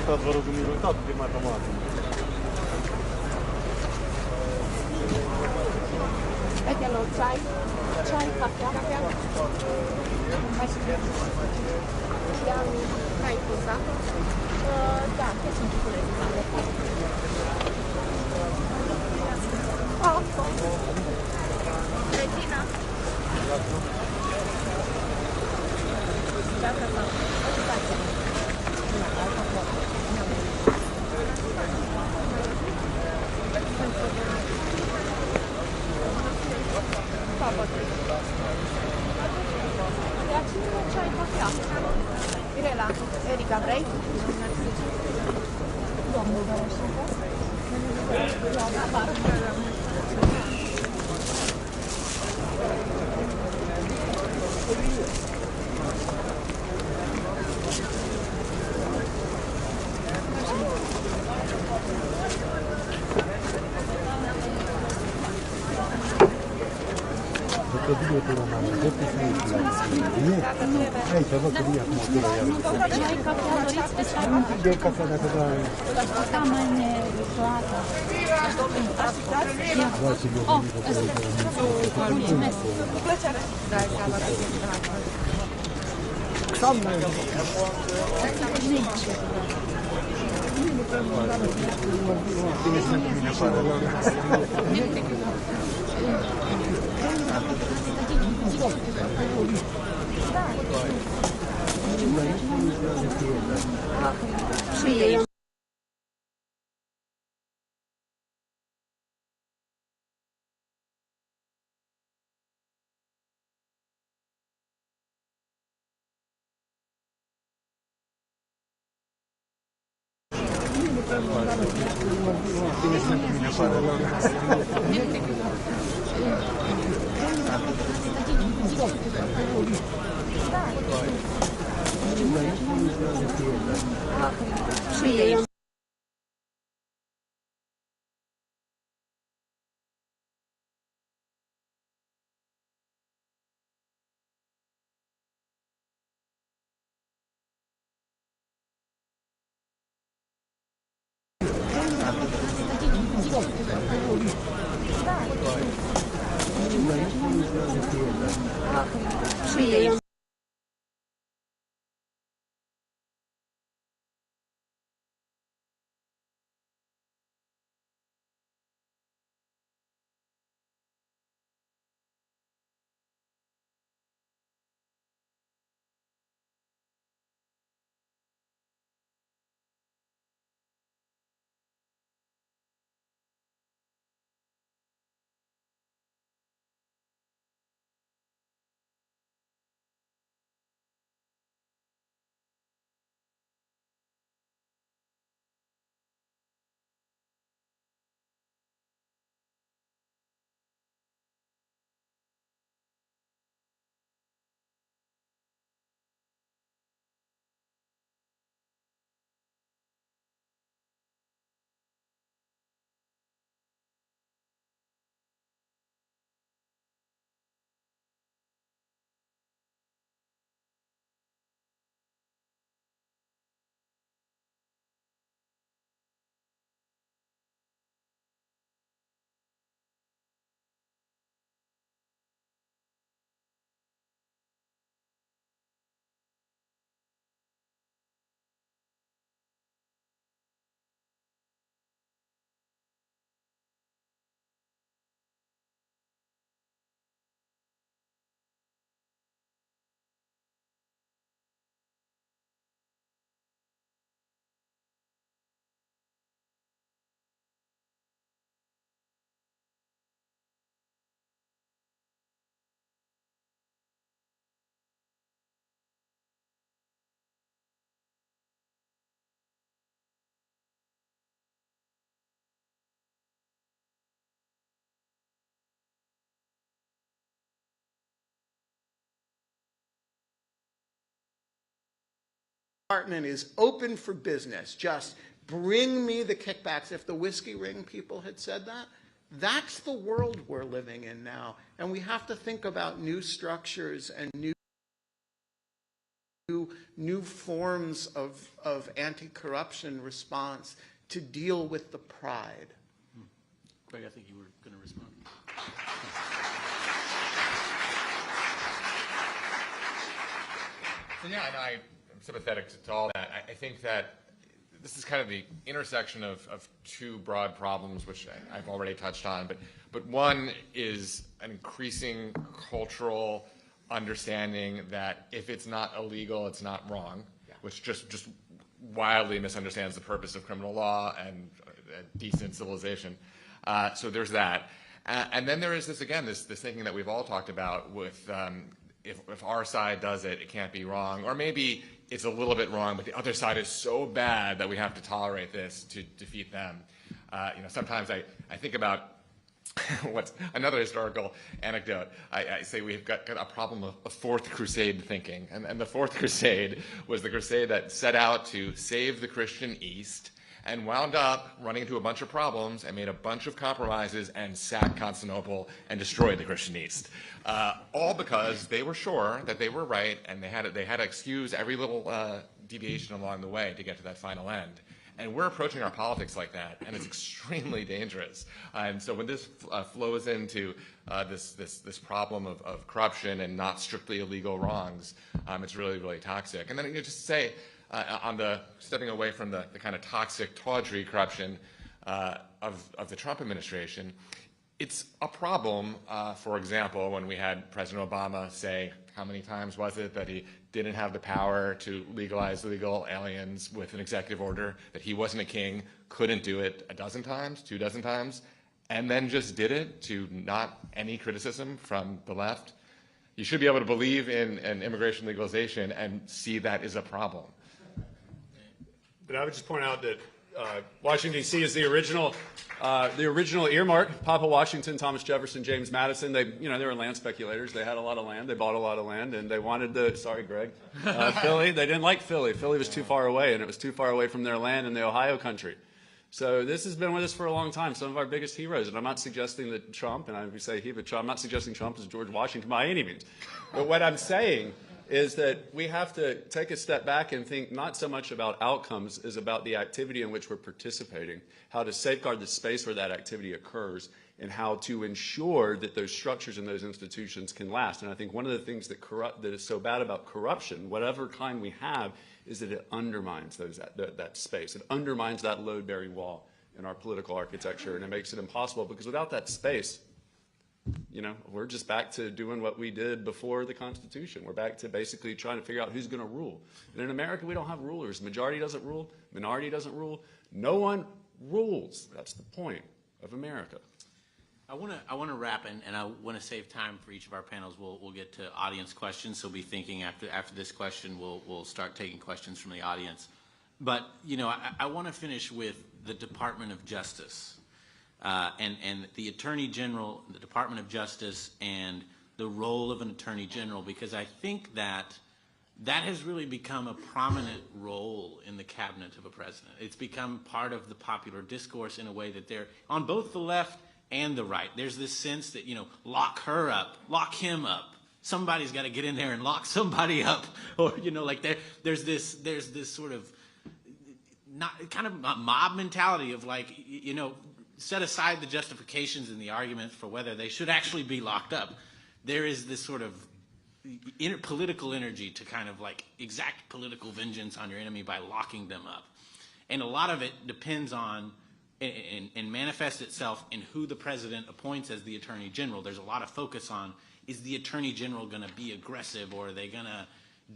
uitați, vă rog, uitați prima toamnă. Hello, chai, cafea. Hai cu zahăr? Da, ce sunt cucurile de zahăr? Regina. Dacă s-au Mirela, Erika, vrei? Domnul Aici, văd că vine acum acolo iar. De cafea, dacă da... Da, mai neluată. Mulțumesc. Cu plăcere. Da, Cam mai... Bine să ne mine afară. Și ei. Bine să ne mine afară. Și ei. Și ei. Department is open for business. Just bring me the kickbacks. If the whiskey ring people had said that, that's the world we're living in now. And we have to think about new structures and new new forms of anti-corruption response to deal with the pride. Greg, I think you were going to respond. So yeah, and I'm sympathetic to all that. I think that this is kind of the intersection of two broad problems, which I've already touched on. But one is an increasing cultural understanding that if it's not illegal, it's not wrong, which just wildly misunderstands the purpose of criminal law and decent civilization. So there's that. And then there is this, again, this thinking that we've all talked about with if our side does it, it can't be wrong. Or maybe it's a little bit wrong, but the other side is so bad that we have to tolerate this to defeat them. Sometimes I think about what's another historical anecdote. I say we've got a problem of Fourth Crusade thinking. And the Fourth Crusade was the crusade that set out to save the Christian East and wound up running into a bunch of problems and made a bunch of compromises and sacked Constantinople and destroyed the Christian East. All because they were sure that they were right, and they had to excuse every little deviation along the way to get to that final end. And we're approaching our politics like that, and it's extremely dangerous. And so when this flows into this problem of corruption and not strictly illegal wrongs, it's really, really toxic. And then just to say, on the stepping away from the kind of toxic, tawdry corruption of the Trump administration, it's a problem, for example, when we had President Obama say, how many times was it that he didn't have the power to legalize illegal aliens with an executive order, that he wasn't a king, couldn't do it a dozen times, 24 times, and then just did it to not any criticism from the left? You should be able to believe in immigration legalization and see that is a problem. But I would just point out that Washington, D.C. is the original earmark. Papa Washington, Thomas Jefferson, James Madison, they were land speculators. They had a lot of land. They bought a lot of land, and they wanted Philly. They didn't like Philly. Philly was too far away, and it was too far away from their land in the Ohio country. So this has been with us for a long time. Some of our biggest heroes, and I'm not suggesting that Trump, and I would say I'm not suggesting Trump is George Washington by any means. But what I'm saying is that we have to take a step back and think not so much about outcomes as about the activity in which we're participating, how to safeguard the space where that activity occurs, and how to ensure that those structures and those institutions can last. And I think one of the things that is so bad about corruption, whatever kind we have, is that it undermines that space. It undermines that load-bearing wall in our political architecture, and it makes it impossible, because without that space, we're just back to doing what we did before the Constitution. We're back to basically trying to figure out who's going to rule. And in America, we don't have rulers. Majority doesn't rule. Minority doesn't rule. No one rules. That's the point of America. I want to wrap, and I want to save time for each of our panels. We'll get to audience questions. So be thinking after this question, we'll start taking questions from the audience. But I want to finish with the Department of Justice. And the Attorney General, the Department of Justice, and the role of an Attorney General, because I think that has really become a prominent role in the cabinet of a president. It's become part of the popular discourse in a way that they're on both the left and the right. There's this sense that, lock her up, lock him up. Somebody's got to get in there and lock somebody up, or there's this sort of kind of mob mentality of set aside the justifications and the arguments for whether they should actually be locked up. There is this sort of political energy to kind of exact political vengeance on your enemy by locking them up. And a lot of it depends on and manifests itself in who the president appoints as the Attorney General. There's a lot of focus on, is the Attorney General going to be aggressive, or are they going to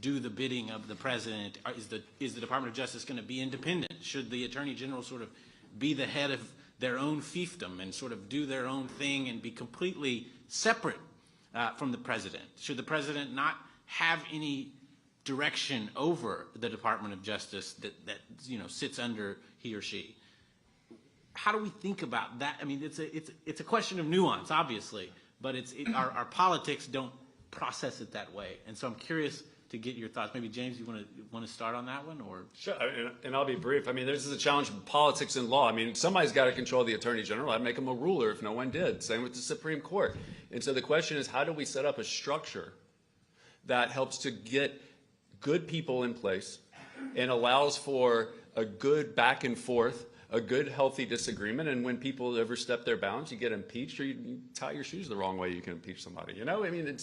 do the bidding of the president? Is the Department of Justice going to be independent? Should the Attorney General sort of be the head of their own fiefdom and sort of do their own thing and be completely separate from the president? Should the president not have any direction over the Department of Justice that sits under he or she? How do we think about that? I mean, it's a question of nuance, obviously, but our politics don't process it that way. And so I'm curious to get your thoughts. Maybe James, you want to start on that one, or? Sure, and I'll be brief. I mean, this is a challenge of politics and law. I mean, somebody's got to control the Attorney General. I'd make him a ruler if no one did. Same with the Supreme Court. And so the question is, how do we set up a structure that helps to get good people in place and allows for a good back and forth, a good healthy disagreement. And when people overstep their bounds, you get impeached, or you tie your shoes the wrong way, you can impeach somebody. You know, I mean,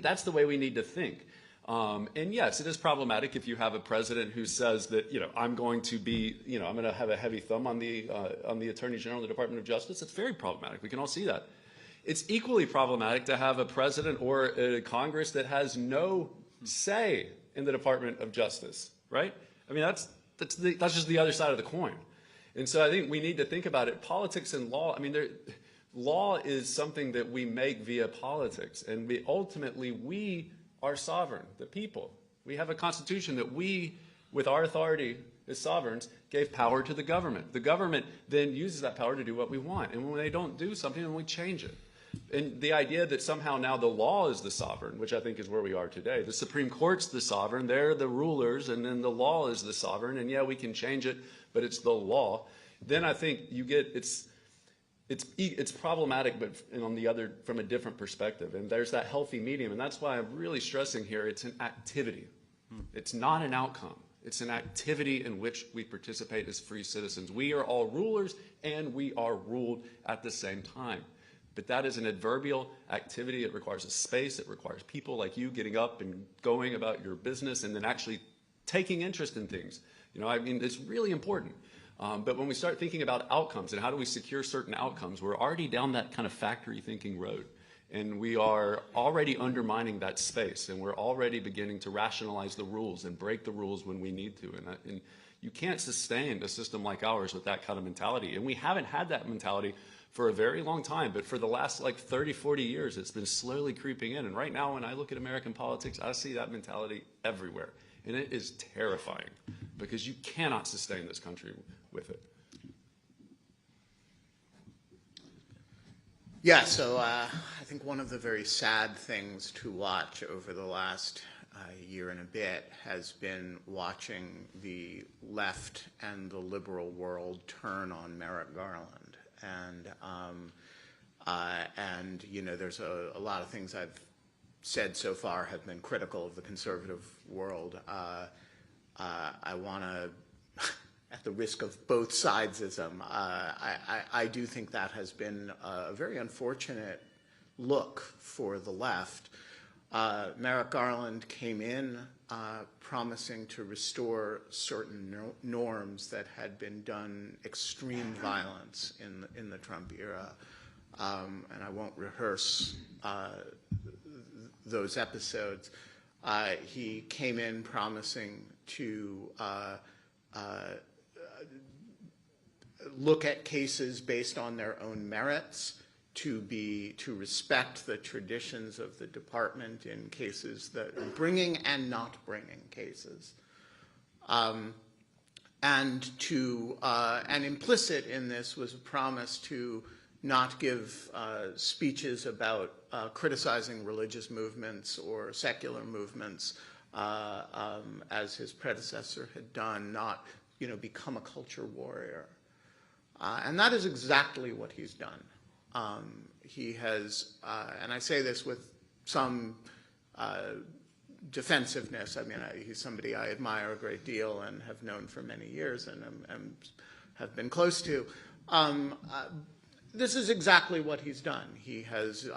that's the way we need to think. And yes, it is problematic if you have a president who says that, you know, I'm going to have a heavy thumb on the Attorney General of the Department of Justice. It's very problematic. We can all see that. It's equally problematic to have a president or a Congress that has no say in the Department of Justice, right? I mean, that's just the other side of the coin. And so I think we need to think about it. Politics and law, I mean, law is something that we make via politics, and ultimately we are sovereign, the people. We have a constitution that we, with our authority as sovereigns, gave power to the government. The government then uses that power to do what we want, and when they don't do something, then we change it. And the idea that somehow now the law is the sovereign, which I think is where we are today. The Supreme Court's the sovereign, they're the rulers, and then the law is the sovereign, and yeah, we can change it, but it's the law. Then I think you get, it's problematic, but on the other, from a different perspective. And there's that healthy medium, and that's why I'm really stressing here, it's an activity. It's not an outcome. It's an activity in which we participate as free citizens. We are all rulers, and we are ruled at the same time. But that is an adverbial activity. It requires a space. It requires people like you getting up and going about your business and then actually taking interest in things. You know, I mean, it's really important. But when we start thinking about outcomes and how do we secure certain outcomes, we're already down that kind of factory thinking road. And we are already undermining that space. And we're already beginning to rationalize the rules and break the rules when we need to. And you can't sustain a system like ours with that kind of mentality. And we haven't had that mentality for a very long time, but for the last like 30, 40 years, it's been slowly creeping in. And right now, when I look at American politics, I see that mentality everywhere. And it is terrifying because you cannot sustain this country with it. Yeah, so I think one of the very sad things to watch over the last year and a bit has been watching the left and the liberal world turn on Merrick Garland. And you know, there's a lot of things I've said so far have been critical of the conservative world. I want to, at the risk of both sidesism, I do think that has been a very unfortunate look for the left. Merrick Garland came in promising to restore certain norms that had been done extreme violence in the Trump era. And I won't rehearse those episodes. He came in promising to look at cases based on their own merits, to respect the traditions of the department in cases that bringing and not bringing cases, and implicit in this was a promise to not give speeches about criticizing religious movements or secular movements, as his predecessor had done, not, you know, become a culture warrior. And that is exactly what he's done. He has, and I say this with some defensiveness. I mean, he's somebody I admire a great deal and have known for many years and have been close to. This is exactly what he's done. He has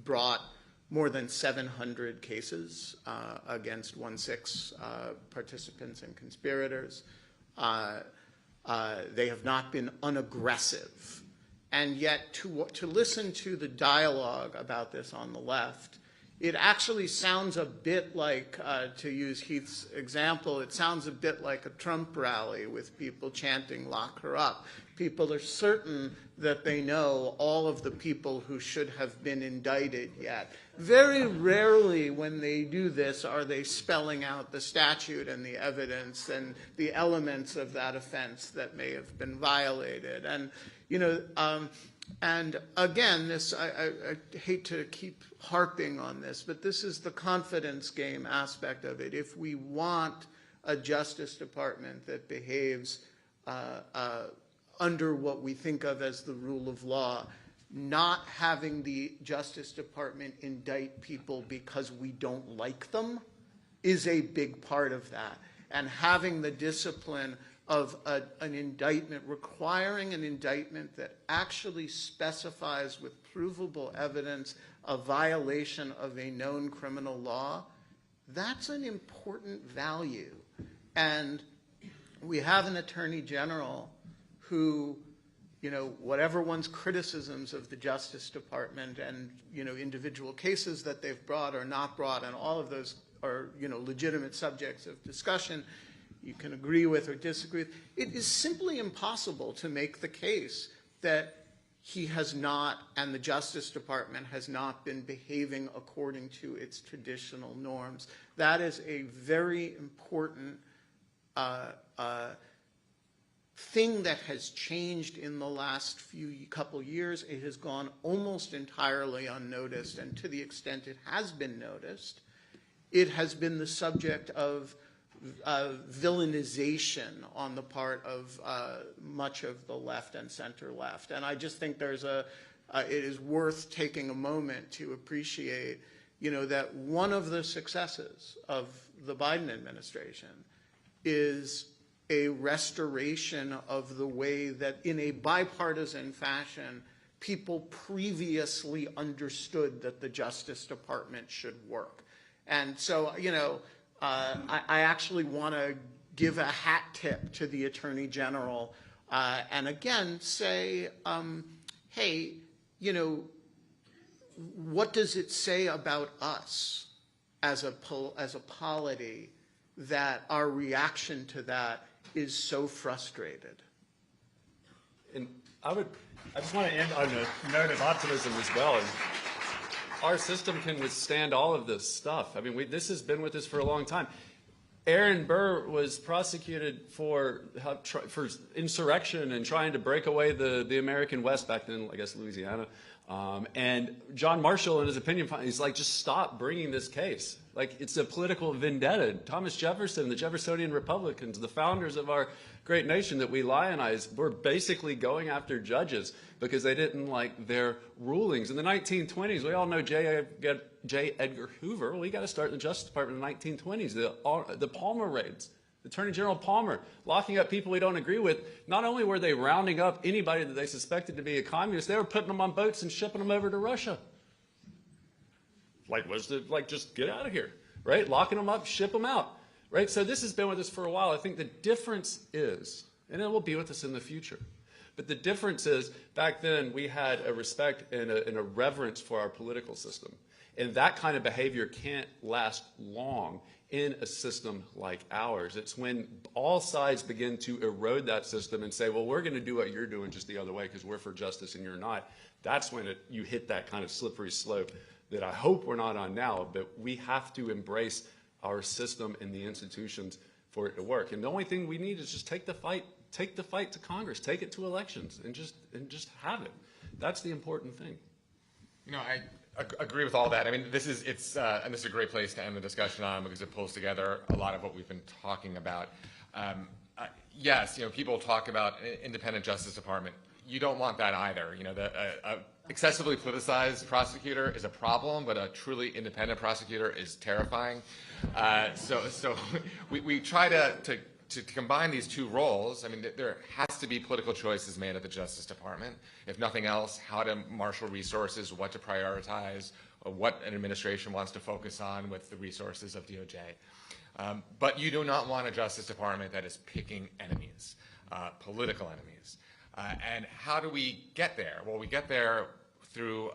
brought more than 700 cases against 1/6 participants and conspirators. They have not been unaggressive. And yet, to listen to the dialogue about this on the left, it actually sounds a bit like, to use Heath's example, it sounds a bit like a Trump rally with people chanting, "Lock her up." People are certain that they know all of the people who should have been indicted yet. Very rarely when they do this are they spelling out the statute and the evidence and the elements of that offense that may have been violated. And, you know, and again, this, I hate to keep harping on this, but this is the confidence game aspect of it. If we want a Justice Department that behaves under what we think of as the rule of law, not having the Justice Department indict people because we don't like them is a big part of that. And having the discipline of an indictment, requiring an indictment that actually specifies with provable evidence a violation of a known criminal law, that's an important value. And we have an attorney general who, whatever one's criticisms of the Justice Department and, individual cases that they've brought or not brought, and all of those are, legitimate subjects of discussion, you can agree with or disagree with. It is simply impossible to make the case that he has not, and the Justice Department has not been behaving according to its traditional norms. That is a very important thing that has changed in the last couple years. It has gone almost entirely unnoticed, and to the extent it has been noticed, it has been the subject of villainization on the part of much of the left and center left. And I just think it is worth taking a moment to appreciate, that one of the successes of the Biden administration is a restoration of the way that in a bipartisan fashion, people previously understood that the Justice Department should work. And so, I actually want to give a hat tip to the Attorney General and again say, hey, what does it say about us as a polity that our reaction to that is so frustrated? And I just want to end on a note of optimism as well. And our system can withstand all of this stuff. I mean, this has been with us for a long time. Aaron Burr was prosecuted for insurrection and trying to break away the American West, back then, I guess, Louisiana. And John Marshall, in his opinion, he's like, just stop bringing this case. Like, it's a political vendetta. Thomas Jefferson, the Jeffersonian Republicans, the founders of our great nation that we lionize, were basically going after judges because they didn't like their rulings. In the 1920s, we all know J. Edgar Hoover. Well, we got to start in the Justice Department in the 1920s, the Palmer raids. Attorney General Palmer locking up people we don't agree with. Not only were they rounding up anybody that they suspected to be a communist, they were putting them on boats and shipping them over to Russia. Just get out of here, right? Locking them up, ship them out, right? So this has been with us for a while. I think the difference is, and it will be with us in the future, but the difference is back then we had a respect and a reverence for our political system. And that kind of behavior can't last long in a system like ours. It's when all sides begin to erode that system and say, well, we're going to do what you're doing just the other way because we're for justice and you're not. That's when you hit that kind of slippery slope that I hope we're not on now, but we have to embrace our system and the institutions for it to work. And the only thing we need is just take the fight to Congress, take it to elections, and just have it. That's the important thing. I agree with all that. I mean, and this is a great place to end the discussion on because it pulls together a lot of what we've been talking about. Yes, people talk about an independent Justice Department. You don't want that either. The excessively politicized prosecutor is a problem, but a truly independent prosecutor is terrifying. So we try to combine these two roles. I mean, there has to be political choices made at the Justice Department. If nothing else, how to marshal resources, what to prioritize, or what an administration wants to focus on with the resources of DOJ. But you do not want a Justice Department that is picking enemies, political enemies. And how do we get there? Well, we get there through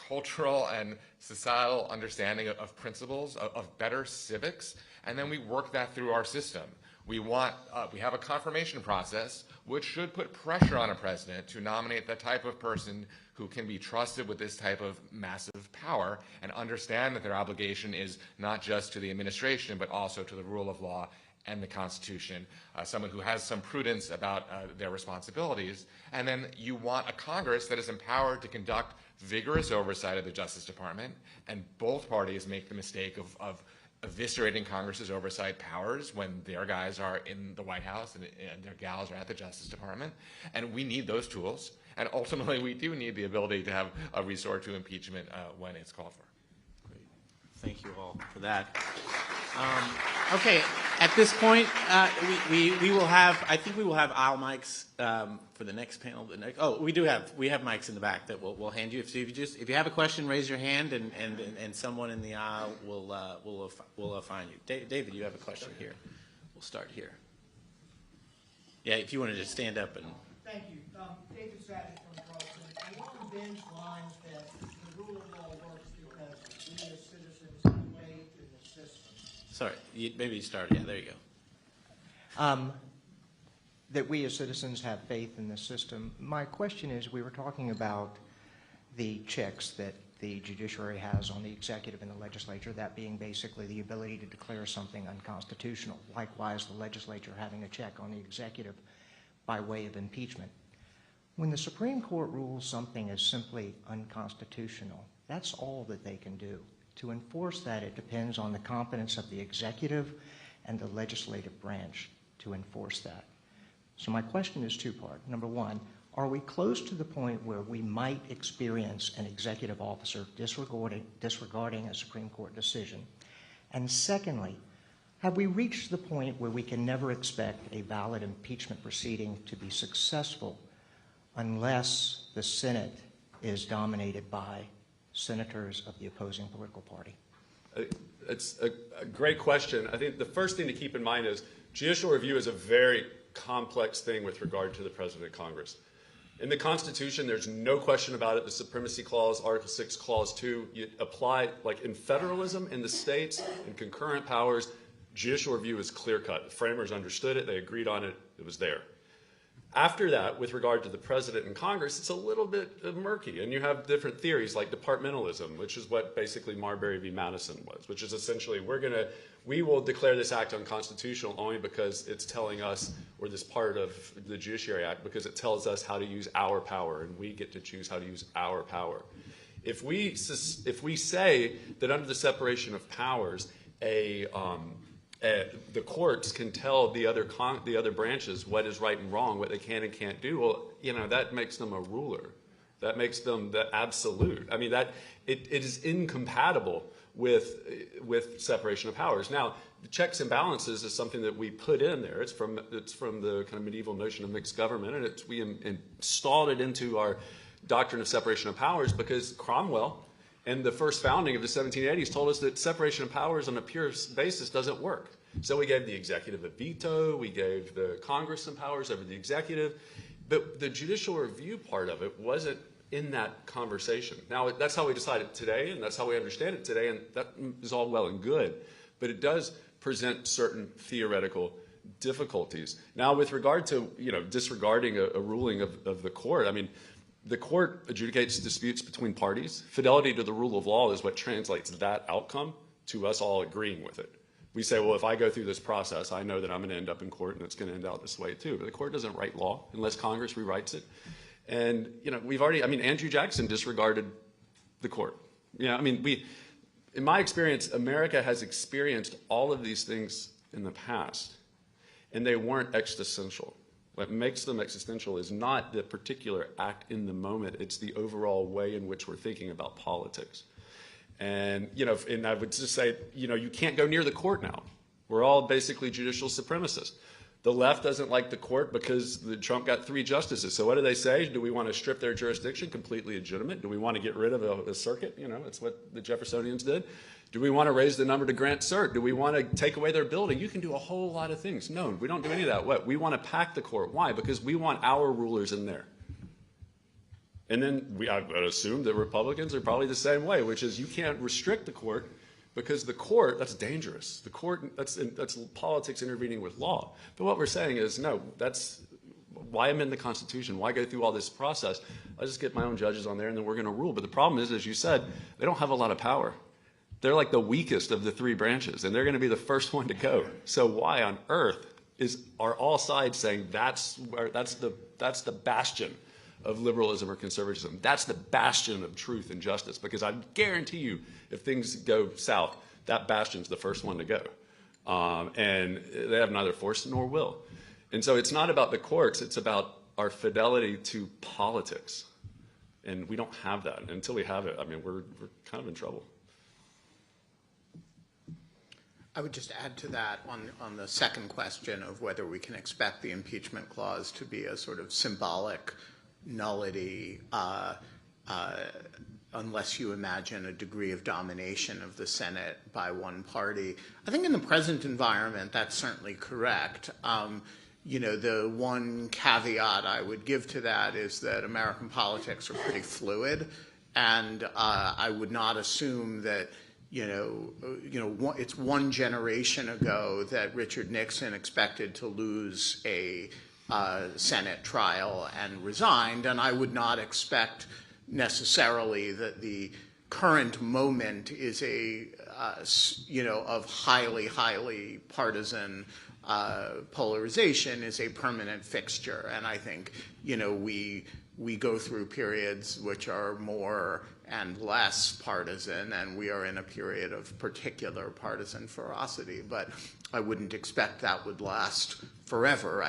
cultural and societal understanding of principles, of better civics, and then we work that through our system. We have a confirmation process which should put pressure on a president to nominate the type of person who can be trusted with this type of massive power and understand that their obligation is not just to the administration but also to the rule of law and the Constitution, someone who has some prudence about their responsibilities. And then you want a Congress that is empowered to conduct vigorous oversight of the Justice Department, and both parties make the mistake of eviscerating Congress's oversight powers when their guys are in the White House and their gals are at the Justice Department. And we need those tools. And ultimately, we do need the ability to have a resort to impeachment when it's called for. Great. Thank you all for that. Okay, at this point, we will have, I think we will have aisle mics for the next panel. We have mics in the back that we'll hand you. If you have a question, raise your hand, and someone in the aisle will find you. David, you have a question here. We'll start here. Yeah, if you wanted to stand up and. Thank you. David Stratton from Boston. Along Ben's lines that the rule of law works because we as citizens have faith in the system. Sorry, maybe you started. Yeah, there you go. That we as citizens have faith in the system. My question is, we were talking about the checks that the judiciary has on the executive and the legislature, that being basically the ability to declare something unconstitutional. Likewise, the legislature having a check on the executive by way of impeachment. When the Supreme Court rules something is simply unconstitutional, that's all that they can do. To enforce that, it depends on the competence of the executive and the legislative branch to enforce that. So my question is two-part. Number one, are we close to the point where we might experience an executive officer disregarding a Supreme Court decision? And secondly, have we reached the point where we can never expect a valid impeachment proceeding to be successful unless the Senate is dominated by senators of the opposing political party? It's a great question. I think the first thing to keep in mind is judicial review is a very complex thing with regard to the President and Congress. In the Constitution, there's no question about it. The Supremacy Clause, Article 6, Clause 2, you apply, like in federalism in the states, in concurrent powers, judicial review is clear-cut. The framers understood it. They agreed on it. It was there. After that, with regard to the President and Congress, it's a little bit murky, and you have different theories like departmentalism, which is what basically Marbury v. Madison was, which is essentially we will declare this act unconstitutional only because it's telling us, or this part of the Judiciary Act, because it tells us how to use our power, and we get to choose how to use our power. If we say that under the separation of powers, the courts can tell the other branches what is right and wrong, what they can and can't do, well, that makes them a ruler. That makes them the absolute. I mean, it is incompatible with separation of powers. Now, the checks and balances is something that we put in there. It's from the kind of medieval notion of mixed government, and we installed it into our doctrine of separation of powers because Cromwell and the first founding of the 1780s told us that separation of powers on a pure basis doesn't work. So we gave the executive a veto, we gave the Congress some powers over the executive, but the judicial review part of it wasn't in that conversation. Now, that's how we decide it today, and that's how we understand it today, and that is all well and good, but it does present certain theoretical difficulties. Now, with regard to disregarding a ruling of the court, I mean, the court adjudicates disputes between parties. Fidelity to the rule of law is what translates that outcome to us all agreeing with it. We say, well, if I go through this process, I know that I'm going to end up in court and it's going to end out this way too. But the court doesn't write law unless Congress rewrites it. And, Andrew Jackson disregarded the court. In my experience, America has experienced all of these things in the past, and they weren't existential. What makes them existential is not the particular act in the moment, it's the overall way in which we're thinking about politics. And, and I would just say, you can't go near the court now. We're all basically judicial supremacists. The left doesn't like the court because Trump got 3 justices. So what do they say? Do we want to strip their jurisdiction? Completely legitimate. Do we want to get rid of a circuit? It's what the Jeffersonians did. Do we want to raise the number to grant cert? Do we want to take away their building? You can do a whole lot of things. No, we don't do any of that. What? We want to pack the court. Why? Because we want our rulers in there. And then I would assume that Republicans are probably the same way, which is you can't restrict the court because the court, that's dangerous. The court, that's politics intervening with law. But what we're saying is, no, that's why amend the Constitution? Why go through all this process? I'll just get my own judges on there and then we're going to rule. But the problem is, as you said, they don't have a lot of power. They're like the weakest of the 3 branches, and they're going to be the first one to go. So why on earth are all sides saying that's the bastion of liberalism or conservatism? That's the bastion of truth and justice, because I guarantee you, if things go south, that bastion's the first one to go. And they have neither force nor will. And so it's not about the courts, it's about our fidelity to politics. And we don't have that. And until we have it, we're kind of in trouble. I would just add to that on the second question of whether we can expect the impeachment clause to be a sort of symbolic nullity unless you imagine a degree of domination of the Senate by one party. I think in the present environment, that's certainly correct. You know, the one caveat I would give to that is that American politics are pretty fluid, and I would not assume that it's one generation ago that Richard Nixon expected to lose a Senate trial and resigned, and I would not expect necessarily that the current moment is of highly partisan polarization is a permanent fixture. And I think, we go through periods which are more and less partisan, and we are in a period of particular partisan ferocity. But I wouldn't expect that would last forever.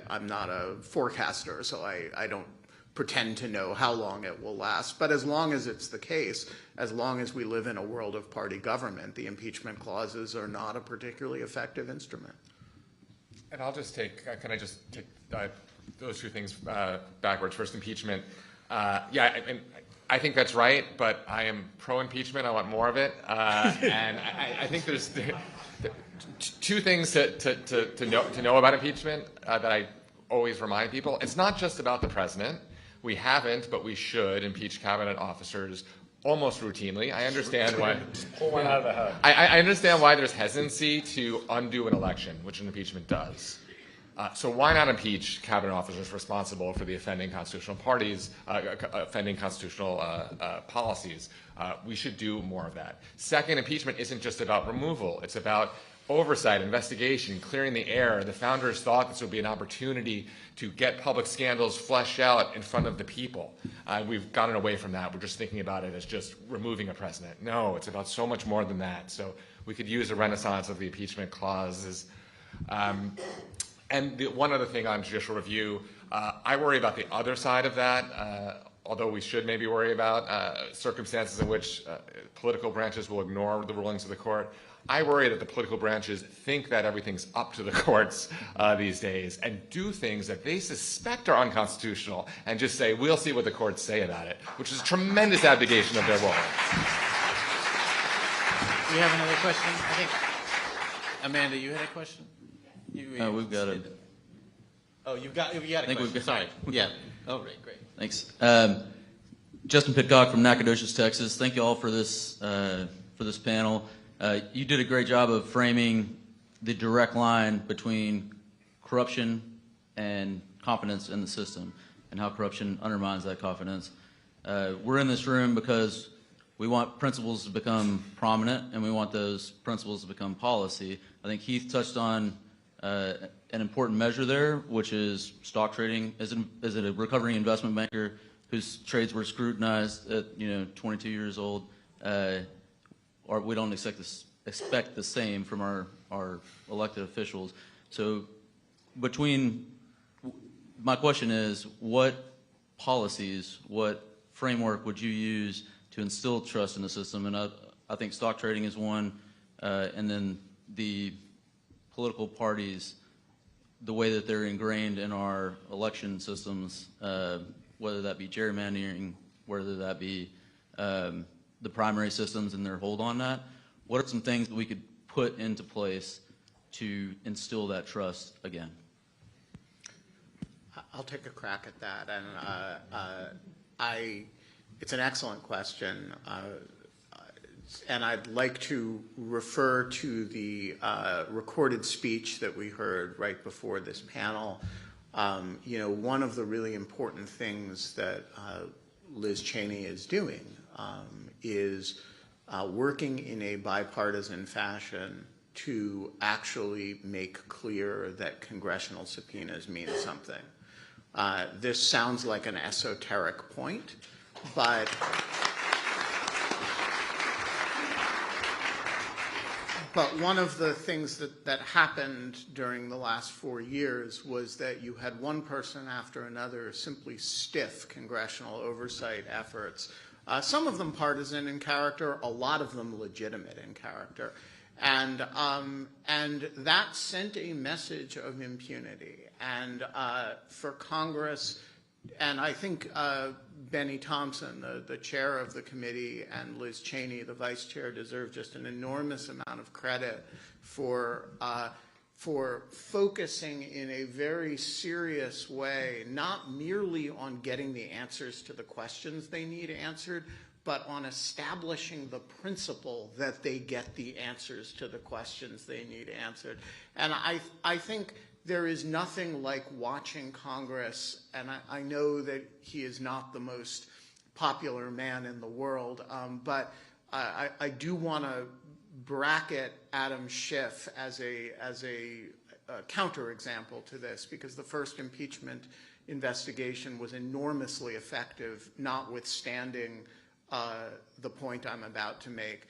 I'm not a forecaster, so I don't pretend to know how long it will last. But as long as it's the case, as long as we live in a world of party government, the impeachment clauses are not a particularly effective instrument. And I'll just take, can I just take those two things backwards? First, impeachment. I think that's right, but I am pro-impeachment. I want more of it. And I think there's two things to know about impeachment that I always remind people. It's not just about the president. We haven't, but we should impeach cabinet officers almost routinely. I understand why. Pull one out of the hat. I understand why there's hesitancy to undo an election, which an impeachment does. So why not impeach cabinet officers responsible for the offending constitutional policies? We should do more of that. Second, impeachment isn't just about removal. It's about oversight, investigation, clearing the air. The founders thought this would be an opportunity to get public scandals fleshed out in front of the people. We've gotten away from that. We're just thinking about it as just removing a president. No, it's about so much more than that. So we could use a renaissance of the impeachment clauses. And one other thing on judicial review, I worry about the other side of that, although we should maybe worry about circumstances in which political branches will ignore the rulings of the court. I worry that the political branches think that everything's up to the courts these days and do things that they suspect are unconstitutional and just say, we'll see what the courts say about it, which is a tremendous abdication of their role. We have another question, I think. Amanda, you had a question? We've got it. Oh, you got a question. Sorry. Yeah. Oh, great. Thanks. Justin Pitcock from Nacogdoches, Texas. Thank you all for this panel. You did a great job of framing the direct line between corruption and confidence in the system and how corruption undermines that confidence. We're in this room because we want principles to become prominent and we want those principles to become policy. I think Heath touched on an important measure there, which is stock trading. As a recovering investment banker whose trades were scrutinized at 22 years old, or we don't expect the same from our elected officials. So my question is, what policies, what framework would you use to instill trust in the system? And I think stock trading is one, and then the political parties, the way that they're ingrained in our election systems, whether that be gerrymandering, whether that be the primary systems and their hold on that. What are some things that we could put into place to instill that trust again? I'll take a crack at that. And it's an excellent question. And I'd like to refer to the recorded speech that we heard right before this panel. One of the really important things that Liz Cheney is doing is working in a bipartisan fashion to actually make clear that congressional subpoenas mean something. This sounds like an esoteric point, but one of the things that happened during the last 4 years was that you had one person after another simply stiff congressional oversight efforts, some of them partisan in character, a lot of them legitimate in character. And that sent a message of impunity. And for Congress, and I think Benny Thompson, the chair of the committee, and Liz Cheney, the vice chair, deserve just an enormous amount of credit for focusing in a very serious way, not merely on getting the answers to the questions they need answered, but on establishing the principle that they get the answers to the questions they need answered. And I think there is nothing like watching Congress, and I know that he is not the most popular man in the world, but I do want to bracket Adam Schiff as a counterexample to this, because the first impeachment investigation was enormously effective, notwithstanding the point I'm about to make.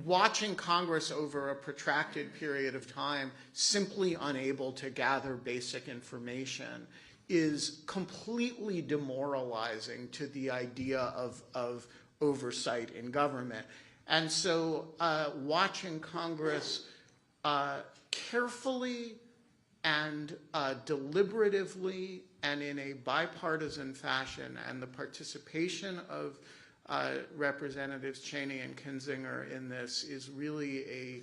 Watching Congress over a protracted period of time, simply unable to gather basic information, is completely demoralizing to the idea of oversight in government. And so watching Congress carefully and deliberatively and in a bipartisan fashion, and the participation of Representatives Cheney and Kinzinger in this is really a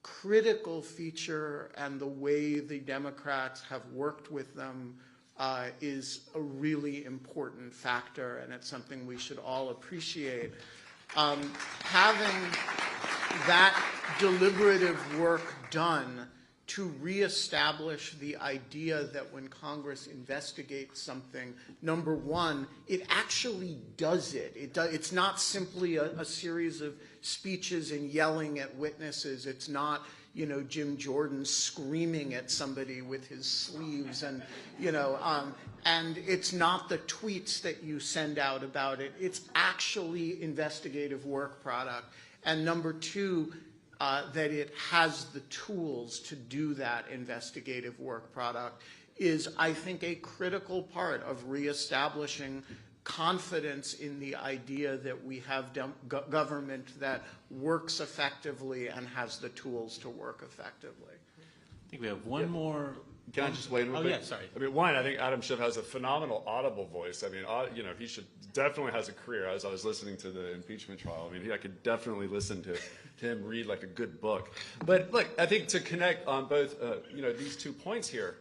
critical feature, and the way the Democrats have worked with them is a really important factor, and it's something we should all appreciate. Having that deliberative work done to reestablish the idea that when Congress investigates something, number one, it actually does it. It's not simply a series of speeches and yelling at witnesses. It's not, you know, Jim Jordan screaming at somebody with his sleeves, and, you know, and it's not the tweets that you send out about it. It's actually investigative work product. And number two, that it has the tools to do that investigative work product is, I think, a critical part of reestablishing confidence in the idea that we have government that works effectively and has the tools to work effectively. I think we have one more. Can I just weigh in real quick? Yeah, sorry. I mean, one, I think Adam Schiff has a phenomenal audible voice. I mean, you know, he should definitely has a career. As I was listening to the impeachment trial, I mean, I could definitely listen to him read like a good book. But look, I think to connect on both, you know, these 2 points here,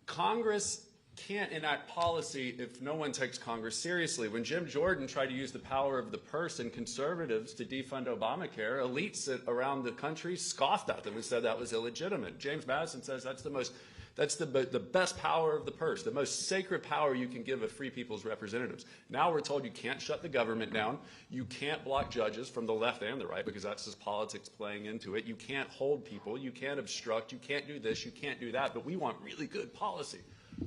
Congress can't enact policy if no one takes Congress seriously. When Jim Jordan tried to use the power of the purse and conservatives to defund Obamacare, elites around the country scoffed at them and said that was illegitimate. James Madison says that's the best power of the purse, the most sacred power you can give a free people's representatives. Now we're told you can't shut the government down, you can't block judges from the left and the right, because that's just politics playing into it. You can't hold people, you can't obstruct, you can't do this, you can't do that, but we want really good policy.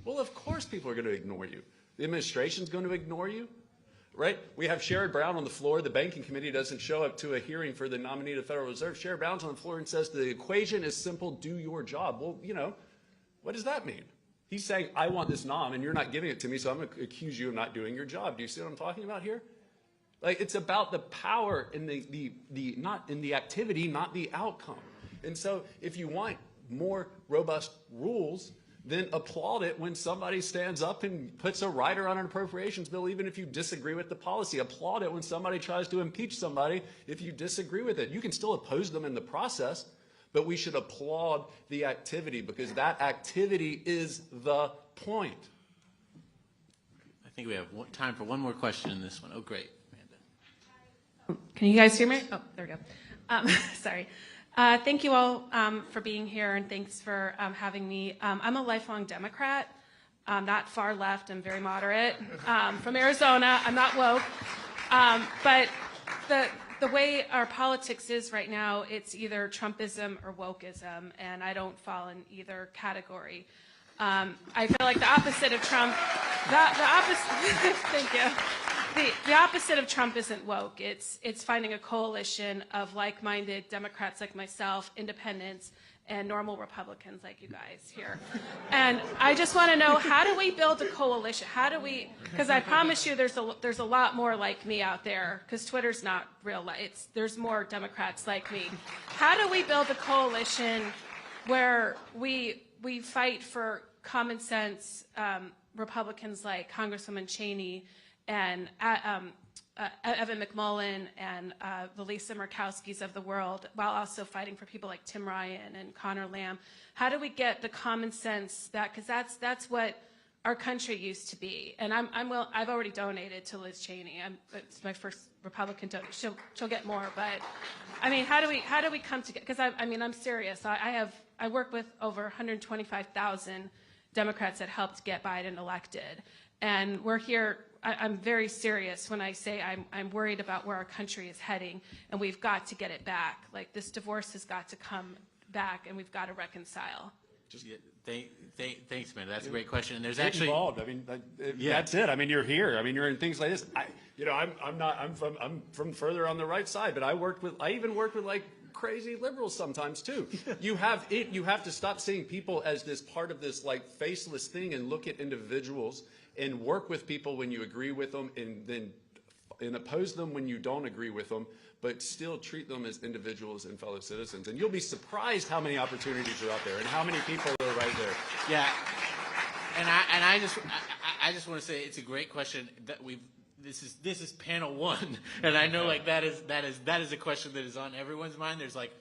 Well, of course people are going to ignore you. The administration's going to ignore you, right? We have Sherrod Brown on the floor. The banking committee doesn't show up to a hearing for the nominee to the Federal Reserve. Sherrod Brown's on the floor and says the equation is simple, do your job. Well, you know, what does that mean? He's saying, I want this nom, and you're not giving it to me, so I'm going to accuse you of not doing your job. Do you see what I'm talking about here? Like, it's about the power in not in the activity, not the outcome. And so if you want more robust rules, then applaud it when somebody stands up and puts a rider on an appropriations bill, even if you disagree with the policy. Applaud it when somebody tries to impeach somebody if you disagree with it. You can still oppose them in the process, but we should applaud the activity, because that activity is the point. I think we have time for one more question in this one. Oh, great, Amanda. Can you guys hear me? Oh, there we go. Sorry. Thank you all for being here, and thanks for having me. I'm a lifelong Democrat, not far left. I'm very moderate. From Arizona. I'm not woke. But the way our politics is right now, it's either Trumpism or wokeism, and I don't fall in either category. I feel like the opposite of Trump, the opposite, thank you. The opposite of Trump isn't woke. It's finding a coalition of like-minded Democrats like myself, independents, and normal Republicans like you guys here. And I just want to know, how do we build a coalition? How do we, because I promise you there's a lot more like me out there, because Twitter's not real life. There's more Democrats like me. How do we build a coalition where we fight for common sense Republicans like Congresswoman Cheney and Evan McMullin and the Lisa Murkowskis of the world, while also fighting for people like Tim Ryan and Connor Lamb? How do we get the common sense back? Because that's what our country used to be. And I've already donated to Liz Cheney. It's my first Republican donation. She'll get more, but I mean, how do we come together? Because I'm serious. I work with over 125,000 Democrats that helped get Biden elected, and we're here. I'm very serious when I say I'm worried about where our country is heading, and we've got to get it back. Like, this divorce has got to come back, and we've got to reconcile. Thanks, man. That's a great question. And there's Get actually involved. I mean, that's it. I mean, you're here. I mean, you're in things like this. I'm from further on the right side, but I even worked with like crazy liberals sometimes too. You have to stop seeing people as this part of this like faceless thing and look at individuals and work with people when you agree with them, and then oppose them when you don't agree with them, but still treat them as individuals and fellow citizens. And you'll be surprised how many opportunities are out there and how many people are right there. Yeah, and I just want to say it's a great question that this is panel one, and I know like that is a question that is on everyone's mind. There's like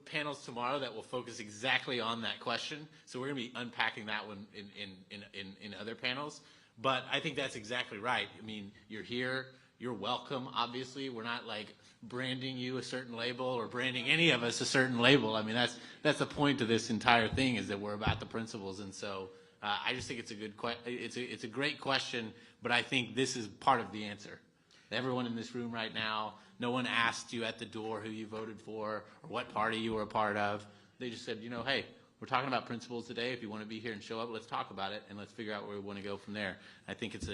panels tomorrow that will focus exactly on that question, so we're going to be unpacking that one in other panels. But I think that's exactly right. I mean, you're here. You're welcome, obviously. We're not like branding you a certain label or branding any of us a certain label. I mean, that's the point of this entire thing, is that we're about the principles. And so I just think it's a good it's a great question, but I think this is part of the answer. Everyone in this room right now, no one asked you at the door who you voted for or what party you were a part of. They just said, hey, we're talking about principles today. If you want to be here and show up, let's talk about it, and let's figure out where we want to go from there. I think it's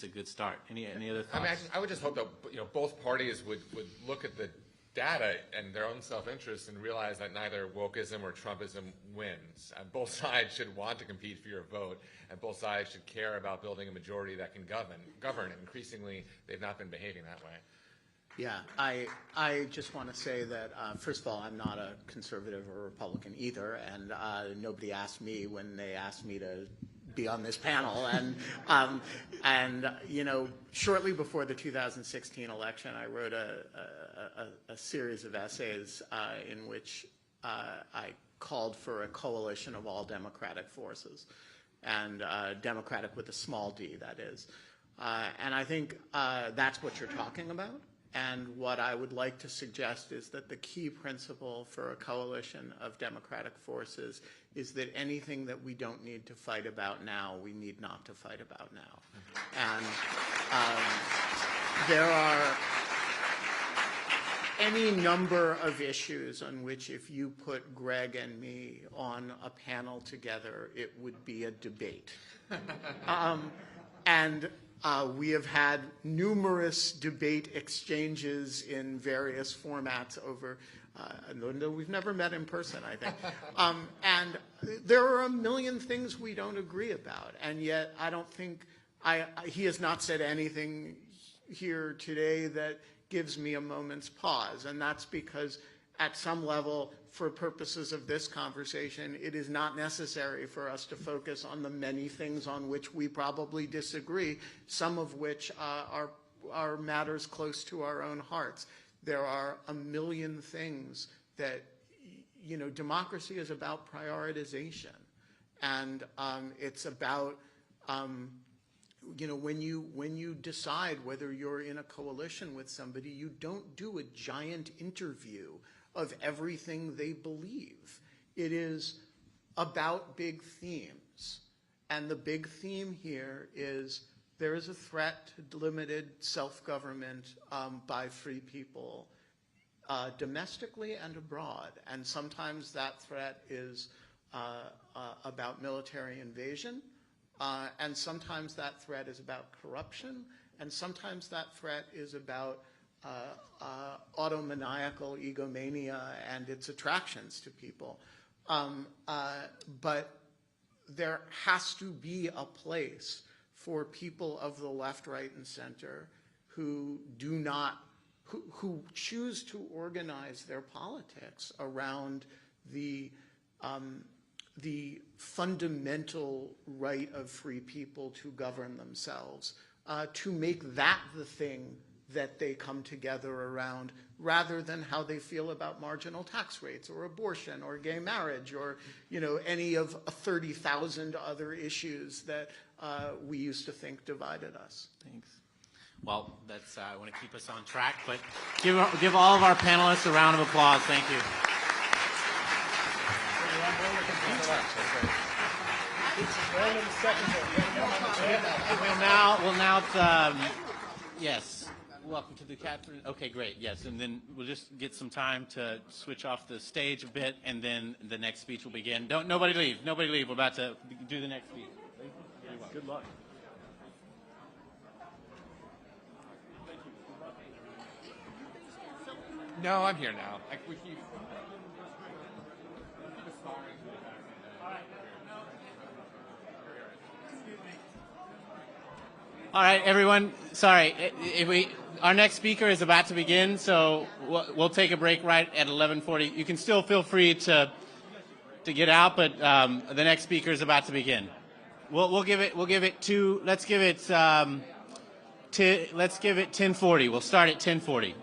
a good start. Any other thoughts? I mean, I would just hope that both parties would look at the data and their own self-interest and realize that neither wokeism or Trumpism wins. And both sides should want to compete for your vote, and both sides should care about building a majority that can govern. And increasingly, they've not been behaving that way. Yeah, I just want to say that, first of all, I'm not a conservative or Republican either, and nobody asked me when they asked me to be on this panel. And shortly before the 2016 election, I wrote a series of essays in which I called for a coalition of all democratic forces, and democratic with a small d, that is. And I think that's what you're talking about. And what I would like to suggest is that the key principle for a coalition of democratic forces is that anything that we don't need to fight about now, we need not to fight about now. And there are any number of issues on which, if you put Greg and me on a panel together, it would be a debate. We have had numerous debate exchanges in various formats over, we've never met in person, I think. And there are a million things we don't agree about, and yet I don't think, he has not said anything here today that gives me a moment's pause, and that's because at some level, for purposes of this conversation, it is not necessary for us to focus on the many things on which we probably disagree, some of which are matters close to our own hearts. There are a million things that, democracy is about prioritization. And it's about, when you decide whether you're in a coalition with somebody, you don't do a giant interview of everything they believe. It is about big themes. And the big theme here is there is a threat to limited self-government by free people domestically and abroad. And sometimes that threat is about military invasion, and sometimes that threat is about corruption, and sometimes that threat is about automaniacal egomania and its attractions to people. But there has to be a place for people of the left, right, and center who who choose to organize their politics around the fundamental right of free people to govern themselves, to make that the thing that they come together around, rather than how they feel about marginal tax rates or abortion or gay marriage or, you know, any of 30,000 other issues that we used to think divided us. Thanks. Well, that's, I want to keep us on track, but give all of our panelists a round of applause. Thank you. We'll now, yes, welcome to the Catherine. Okay, great, yes, and then we'll just get some time to switch off the stage a bit, and then the next speech will begin. Nobody leave, we're about to do the next speech. Good luck. No, I'm here now. All right, everyone. Sorry, our next speaker is about to begin, so we'll take a break right at 11:40. You can still feel free to get out, but the next speaker is about to begin. Let's give it 10:40. We'll start at 10:40.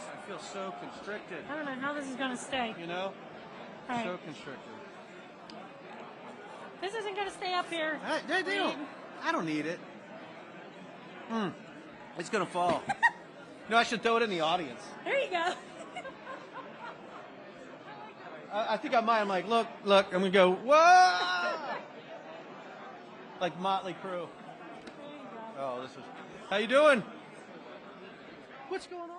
I feel so constricted. I don't know how this is going to stay. You know? All right. So constricted. This isn't going to stay up here. I don't need it. It's going to fall. No, I should throw it in the audience. There you go. I think I might. I'm like, look. I'm going to go, whoa! Like Motley Crue. Oh, this was... How you doing? What's going on?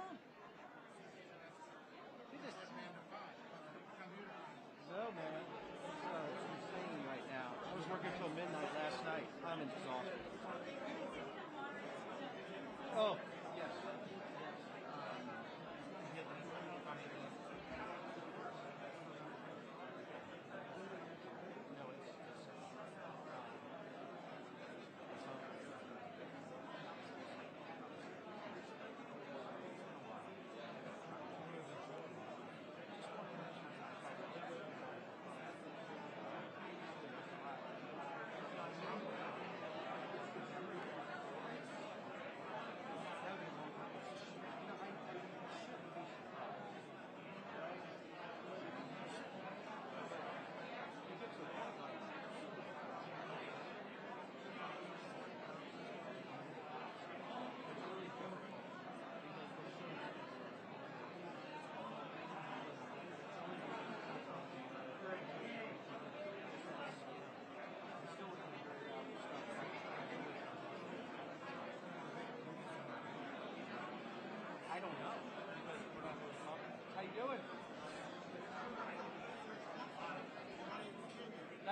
No, man. It's insane right now. I was working till midnight last night. I'm exhausted. Oh, yes.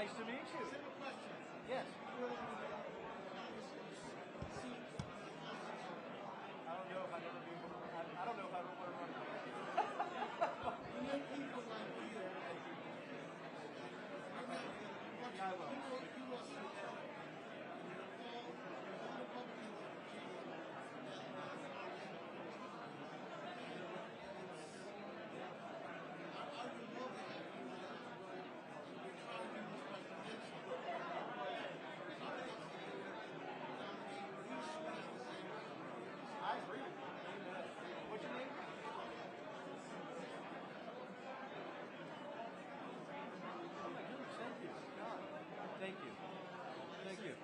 Nice to meet you. Yes. I don't know if I've ever been. I don't know if I've ever run. Yeah, I will. What's your name? Oh my goodness, thank you. God. Thank you. Thank you.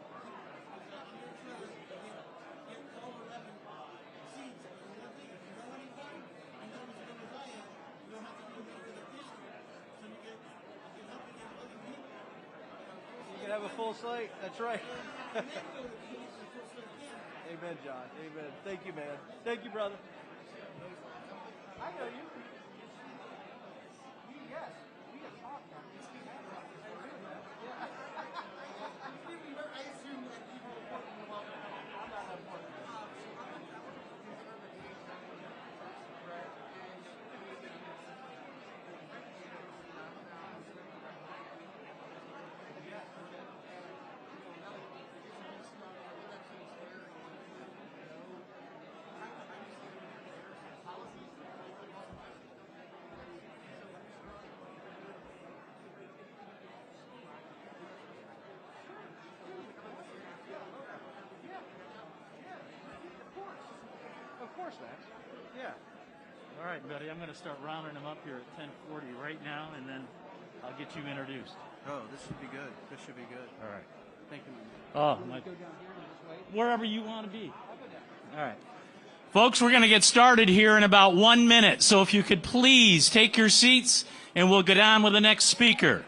You can have a full slate. That's right. Amen, John. Amen. Thank you, man. Thank you, brother. I know you. Yes. We have talked now. I agree, man. Yeah. I assume that people are working about it. I'm not that important. Of course, Max. Yeah. All right, buddy, I'm going to start rounding them up here at 10:40 right now, and then I'll get you introduced. Oh, this should be good. This should be good. All right. Thank you, man. Oh, wherever you want to be. All right. Folks, we're going to get started here in about 1 minute, so if you could please take your seats, and we'll get on with the next speaker.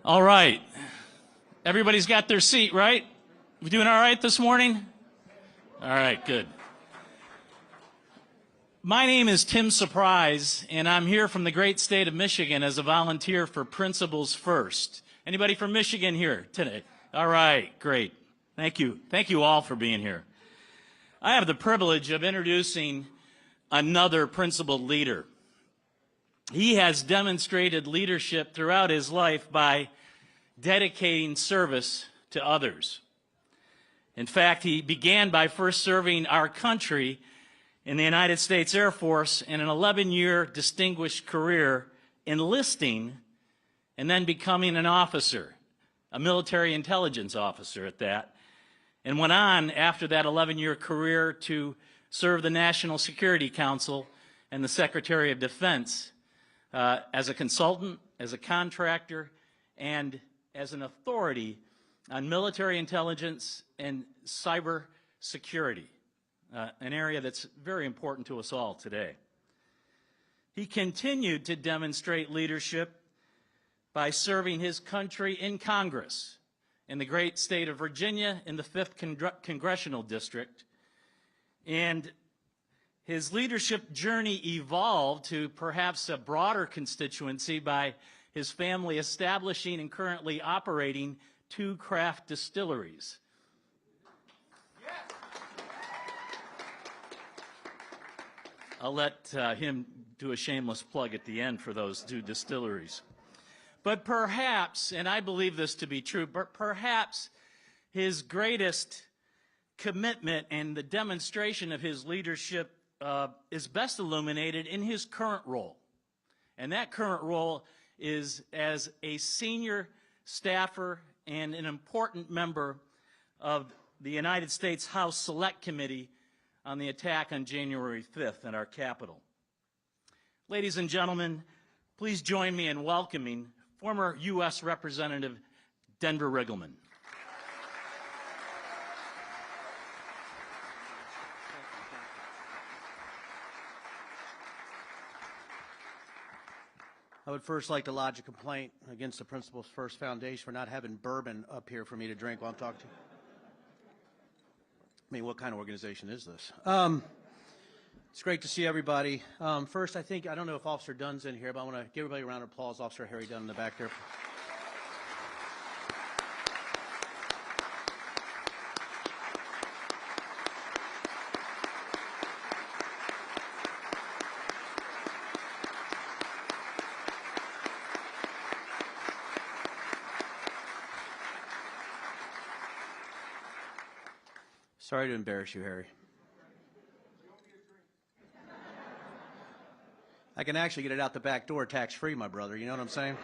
All right. Everybody's got their seat, right? We doing all right this morning? All right, good. My name is Tim Surprise, and I'm here from the great state of Michigan as a volunteer for Principles First. Anybody from Michigan here today? All right, great. Thank you. Thank you all for being here. I have the privilege of introducing another principled leader. He has demonstrated leadership throughout his life by dedicating service to others. In fact, he began by first serving our country in the United States Air Force in an 11-year distinguished career, enlisting and then becoming an officer, a military intelligence officer at that, and went on after that 11-year career to serve the National Security Council and the Secretary of Defense as a consultant, as a contractor, and as an authority on military intelligence and cyber security, an area that's very important to us all today. He continued to demonstrate leadership by serving his country in Congress in the great state of Virginia in the 5th Congressional District. And his leadership journey evolved to perhaps a broader constituency by his family establishing and currently operating 2 craft distilleries. I'll let him do a shameless plug at the end for those 2 distilleries. But perhaps, and I believe this to be true, but perhaps his greatest commitment and the demonstration of his leadership is best illuminated in his current role. And that current role is as a senior staffer and an important member of the United States House Select Committee on the attack on January 5th at our Capitol. Ladies and gentlemen, please join me in welcoming former U.S. Representative Denver Riggleman. I would first like to lodge a complaint against the Principles First Foundation for not having bourbon up here for me to drink while I'm talking to you. I mean, what kind of organization is this? It's great to see everybody. First, I don't know if Officer Dunn's in here, but I want to give everybody a round of applause. Officer Harry Dunn in the back there. Sorry to embarrass you, Harry. I can actually get it out the back door tax-free, my brother. You know what I'm saying?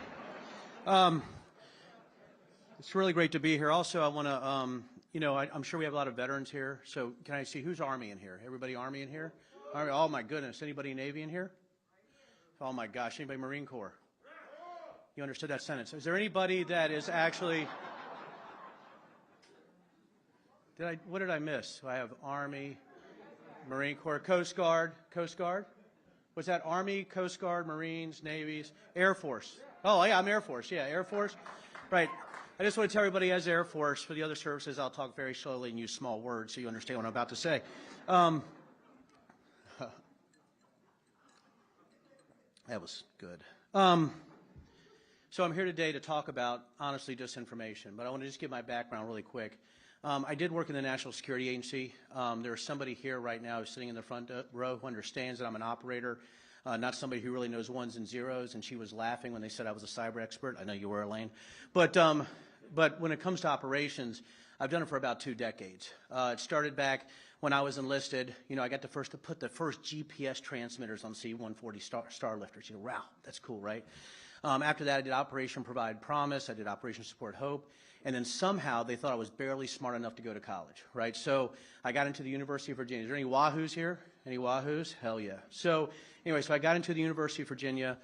It's really great to be here. Also, I want to, I'm sure we have a lot of veterans here. So can I see who's Army in here? Everybody Army in here? Army, oh, my goodness. Anybody Navy in here? Oh, my gosh. Anybody Marine Corps? You understood that sentence. Is there anybody that is actually... What did I miss? I have Army, Marine Corps, Coast Guard. Coast Guard? Was that Army, Coast Guard, Marines, Navies, Air Force? Oh, yeah, I'm Air Force. Yeah, Air Force. Right. I just want to tell everybody as Air Force, for the other services, I'll talk very slowly and use small words so you understand what I'm about to say. That was good. So I'm here today to talk about, honestly, disinformation, but I want to just give my background really quick. I did work in the National Security Agency. There's somebody here right now who's sitting in the front row who understands that I'm an operator, not somebody who really knows ones and zeros, and she was laughing when they said I was a cyber expert. I know you were, Elaine. But when it comes to operations, I've done it for about 2 decades. It started back when I was enlisted. I got to put the first GPS transmitters on C-140 Starlifters. Wow, that's cool, right? After that, I did Operation Provide Promise. I did Operation Support Hope. And then somehow they thought I was barely smart enough to go to college, right? So I got into the University of Virginia. Is there any Wahoos here? Any Wahoos? Hell yeah. So anyway, so I got into the University of Virginia,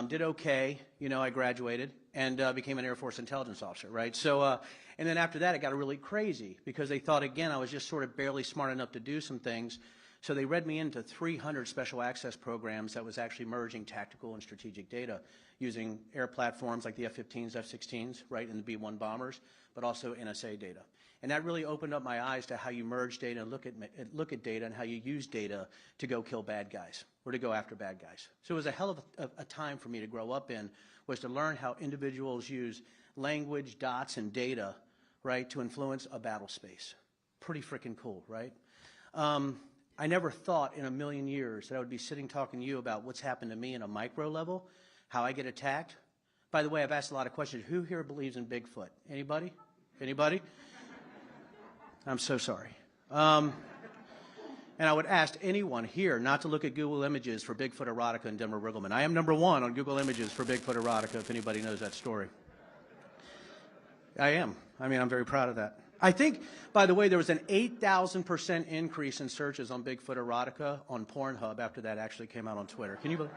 did okay. I graduated and became an Air Force intelligence officer, right? So, and then after that, it got really crazy because they thought, again, I was just sort of barely smart enough to do some things. So they read me into 300 special access programs that was actually merging tactical and strategic data using air platforms like the F-15s, F-16s, right, and the B-1 bombers, but also NSA data. And that really opened up my eyes to how you merge data and look at data and how you use data to go kill bad guys or to go after bad guys. So it was a hell of a time for me to grow up in, was to learn how individuals use language, dots, and data, right, to influence a battle space. Pretty freaking cool, right? I never thought in a million years that I would be sitting talking to you about what's happened to me in a micro level, how I get attacked. By the way, I've asked a lot of questions. Who here believes in Bigfoot? Anybody? Anybody? I'm so sorry. And I would ask anyone here not to look at Google Images for Bigfoot erotica and Denver Riggleman. I am #1 on Google Images for Bigfoot erotica, if anybody knows that story. I am. I mean, I'm very proud of that. I think, by the way, there was an 8,000% increase in searches on Bigfoot erotica on Pornhub after that actually came out on Twitter. Can you believe?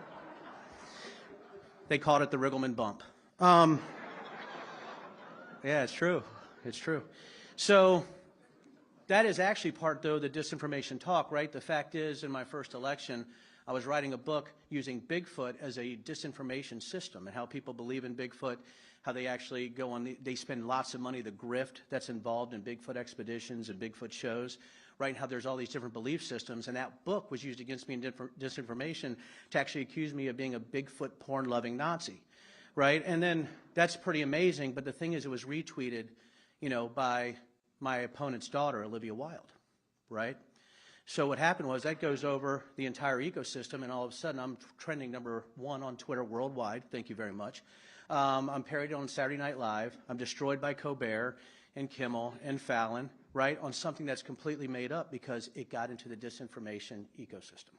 They called it the Riggleman bump. Yeah, it's true. It's true. So that is actually part, though, the disinformation talk, right? The fact is, in my first election, I was writing a book using Bigfoot as a disinformation system and how people believe in Bigfoot, how they actually go on, they spend lots of money, the grift that's involved in Bigfoot expeditions and Bigfoot shows, right, and how there's all these different belief systems. And that book was used against me in disinformation to actually accuse me of being a Bigfoot porn-loving Nazi, right? And then that's pretty amazing, but the thing is it was retweeted, by my opponent's daughter, Olivia Wilde, right? So what happened was that goes over the entire ecosystem, and all of a sudden I'm trending #1 on Twitter worldwide. Thank you very much. I'm parodied on Saturday Night Live. I'm destroyed by Colbert and Kimmel and Fallon, right, on something that's completely made up because it got into the disinformation ecosystem,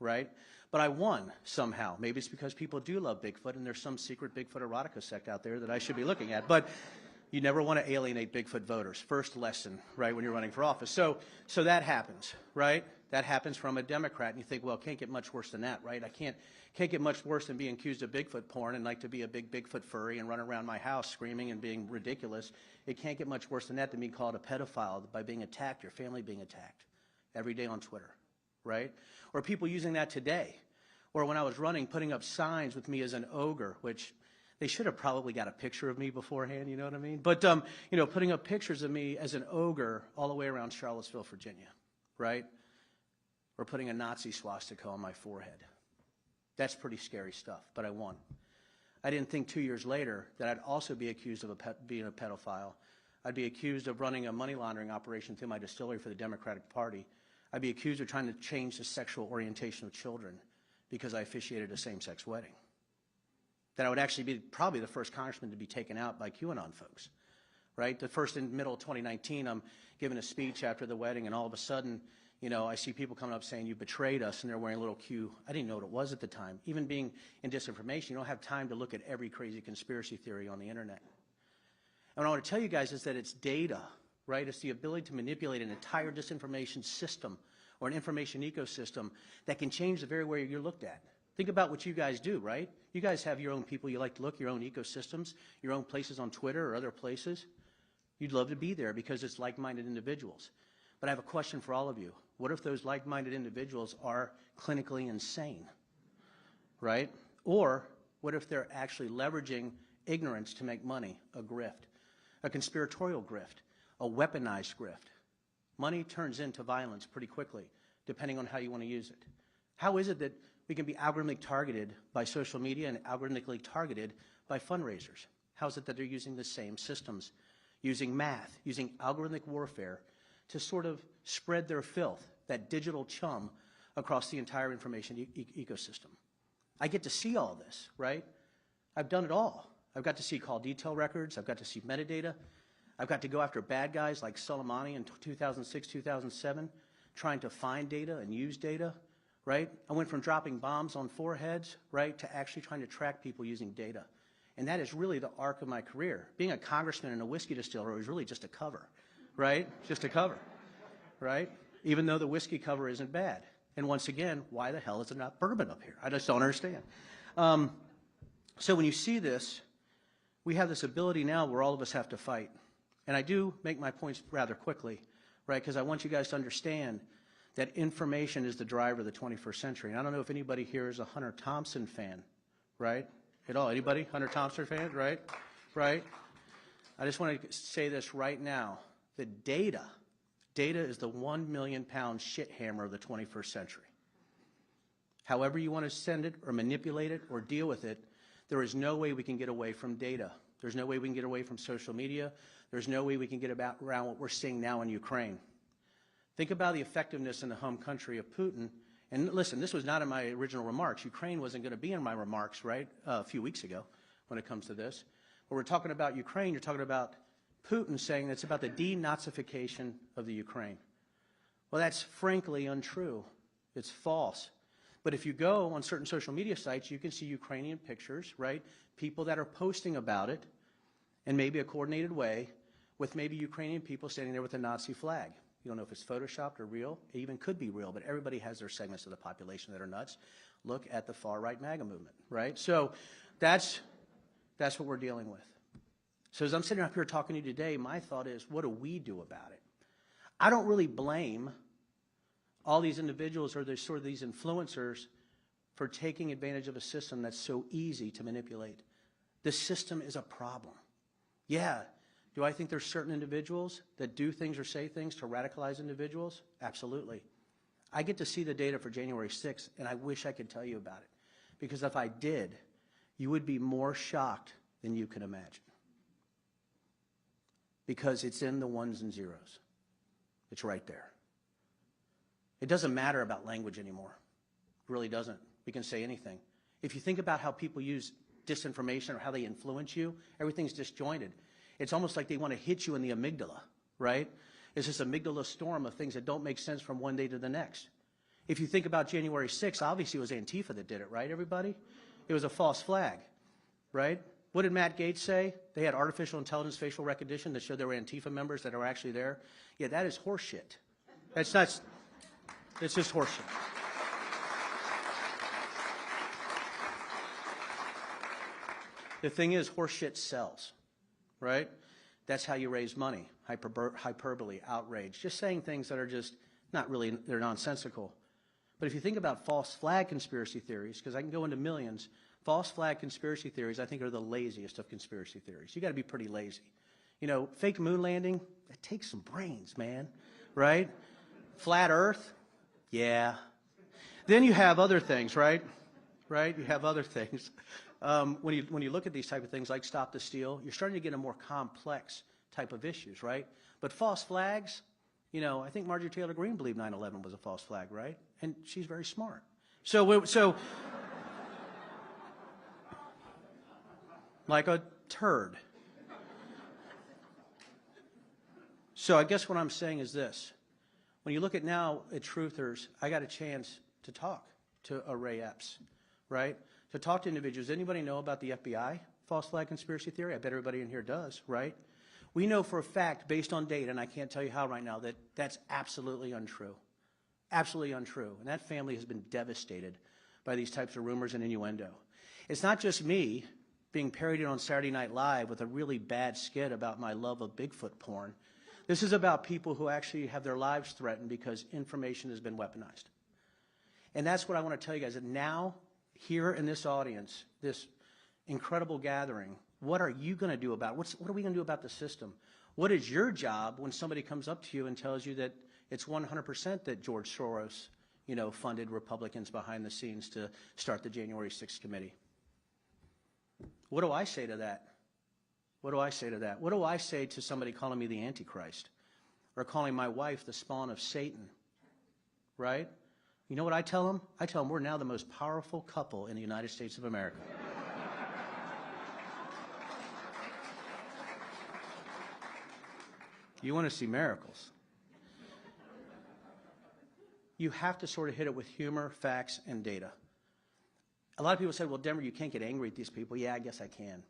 right? But I won somehow. Maybe it's because people do love Bigfoot and there's some secret Bigfoot erotica sect out there that I should be looking at. But you never want to alienate Bigfoot voters. First lesson, right, when you're running for office. So that happens, right? That happens from a Democrat, and you think, well, it can't get much worse than that, right? I can't get much worse than being accused of Bigfoot porn and like to be a big Bigfoot furry and run around my house screaming and being ridiculous. It can't get much worse than that than being called a pedophile by being attacked, your family being attacked every day on Twitter, right? Or people using that today, Or when I was running, putting up signs with me as an ogre, which they should have probably got a picture of me beforehand, you know what I mean? But, you know, putting up pictures of me as an ogre all the way around Charlottesville, Virginia, right? Or putting a Nazi swastika on my forehead. That's pretty scary stuff, but I won. I didn't think 2 years later that I'd also be accused of being a pedophile. I'd be accused of running a money laundering operation through my distillery for the Democratic Party. I'd be accused of trying to change the sexual orientation of children because I officiated a same-sex wedding. That I would actually be probably the first congressman to be taken out by QAnon folks, right? The first in the middle of 2019, I'm giving a speech after the wedding, and all of a sudden, you know, I see people coming up saying, you betrayed us, and they're wearing a little Q. I didn't know what it was at the time. Even being in disinformation, you don't have time to look at every crazy conspiracy theory on the internet. And what I want to tell you guys is that it's data, right? It's the ability to manipulate an entire disinformation system or an information ecosystem that can change the very way you're looked at. Think about what you guys do, right? You guys have your own people you like to look, your own ecosystems, your own places on Twitter or other places. You'd love to be there because it's like-minded individuals. But I have a question for all of you. What if those like-minded individuals are clinically insane, right? Or what if they're actually leveraging ignorance to make money, a grift, a conspiratorial grift, a weaponized grift? Money turns into violence pretty quickly, depending on how you want to use it. How is it that we can be algorithmically targeted by social media and algorithmically targeted by fundraisers? How is it that they're using the same systems, using math, using algorithmic warfare to sort of spread their filth, that digital chum, across the entire information ecosystem? I get to see all this, right? I've done it all. I've got to see call detail records. I've got to see metadata. I've got to go after bad guys like Soleimani in 2006, 2007, trying to find data and use data, right? I went from dropping bombs on foreheads, right, to actually trying to track people using data. And that is really the arc of my career. Being a congressman in a whiskey distillery was really just a cover, right? Just a cover, right? Even though the whiskey cover isn't bad. And once again, why the hell is it not bourbon up here? I just don't understand. So when you see this, we have this ability now where all of us have to fight. And I do make my points rather quickly, right? Because I want you guys to understand that information is the driver of the 21st century. And I don't know if anybody here is a Hunter Thompson fan, right? At all? Anybody? Hunter Thompson fan, right? Right? I just want to say this right now. The data is the 1 million pound shit hammer of the 21st century. However you want to send it or manipulate it or deal with it, there is no way we can get away from data. There's no way we can get away from social media. There's no way we can get around what we're seeing now in Ukraine. Think about the effectiveness in the home country of Putin. And listen, this was not in my original remarks. Ukraine wasn't going to be in my remarks, right, a few weeks ago when it comes to this. When we're talking about Ukraine, you're talking about Putin saying it's about the denazification of the Ukraine. Well, that's frankly untrue. It's false. But if you go on certain social media sites, you can see Ukrainian pictures, right? People that are posting about it in maybe a coordinated way with maybe Ukrainian people standing there with a Nazi flag. You don't know if it's photoshopped or real. It even could be real, but everybody has their segments of the population that are nuts. Look at the far-right MAGA movement, right? So that's what we're dealing with. So as I'm sitting up here talking to you today, my thought is, what do we do about it? I don't really blame all these individuals or sort of these influencers for taking advantage of a system that's so easy to manipulate. The system is a problem. Yeah. Do I think there's certain individuals that do things or say things to radicalize individuals? Absolutely. I get to see the data for January 6th, and I wish I could tell you about it. Because if I did, you would be more shocked than you can imagine. Because it's in the ones and zeros. It's right there. It doesn't matter about language anymore. It really doesn't. We can say anything. If you think about how people use disinformation or how they influence you, everything's disjointed. It's almost like they want to hit you in the amygdala, right? It's this amygdala storm of things that don't make sense from one day to the next. If you think about January 6th, obviously it was Antifa that did it, right, everybody? It was a false flag, right? What did Matt Gaetz say? They had artificial intelligence facial recognition that showed there were Antifa members that are actually there. Yeah, that is horseshit. That's not, it's just horseshit. The thing is, horseshit sells, right? That's how you raise money, hyperbole, outrage, just saying things that are just not really, they're nonsensical. But if you think about false flag conspiracy theories, because I can go into millions, false flag conspiracy theories I think are the laziest of conspiracy theories. You got to be pretty lazy. You know, fake moon landing, that takes some brains, man, right? Flat Earth, yeah. Then you have other things, right? Right? You have other things. When you look at these type of things like Stop the Steal, you're starting to get a more complex type of issues, right? But false flags, you know, I think Marjorie Taylor Greene believed 9/11 was a false flag, right? And she's very smart. So like a turd. So I guess what I'm saying is this. When you look at now at Truthers, I got a chance to talk to Ray Epps, right? To talk to individuals. Anybody know about the FBI false flag conspiracy theory? I bet everybody in here does, right? We know for a fact, based on data, and I can't tell you how right now, that that's absolutely untrue. Absolutely untrue. And that family has been devastated by these types of rumors and innuendo. It's not just me being parodied on Saturday Night Live with a really bad skit about my love of Bigfoot porn. This is about people who actually have their lives threatened because information has been weaponized. And that's what I want to tell you guys, that now, here in this audience, this incredible gathering, what are you going to do about it? What are we going to do about the system? What is your job when somebody comes up to you and tells you that it's 100% that George Soros, you know, funded Republicans behind the scenes to start the January 6th committee? What do I say to that? What do I say to that? What do I say to somebody calling me the Antichrist or calling my wife the spawn of Satan, right? You know what I tell them? I tell them we're now the most powerful couple in the United States of America. You want to see miracles. You have to sort of hit it with humor, facts, and data. A lot of people said, well, Denver, you can't get angry at these people. Yeah, I guess I can.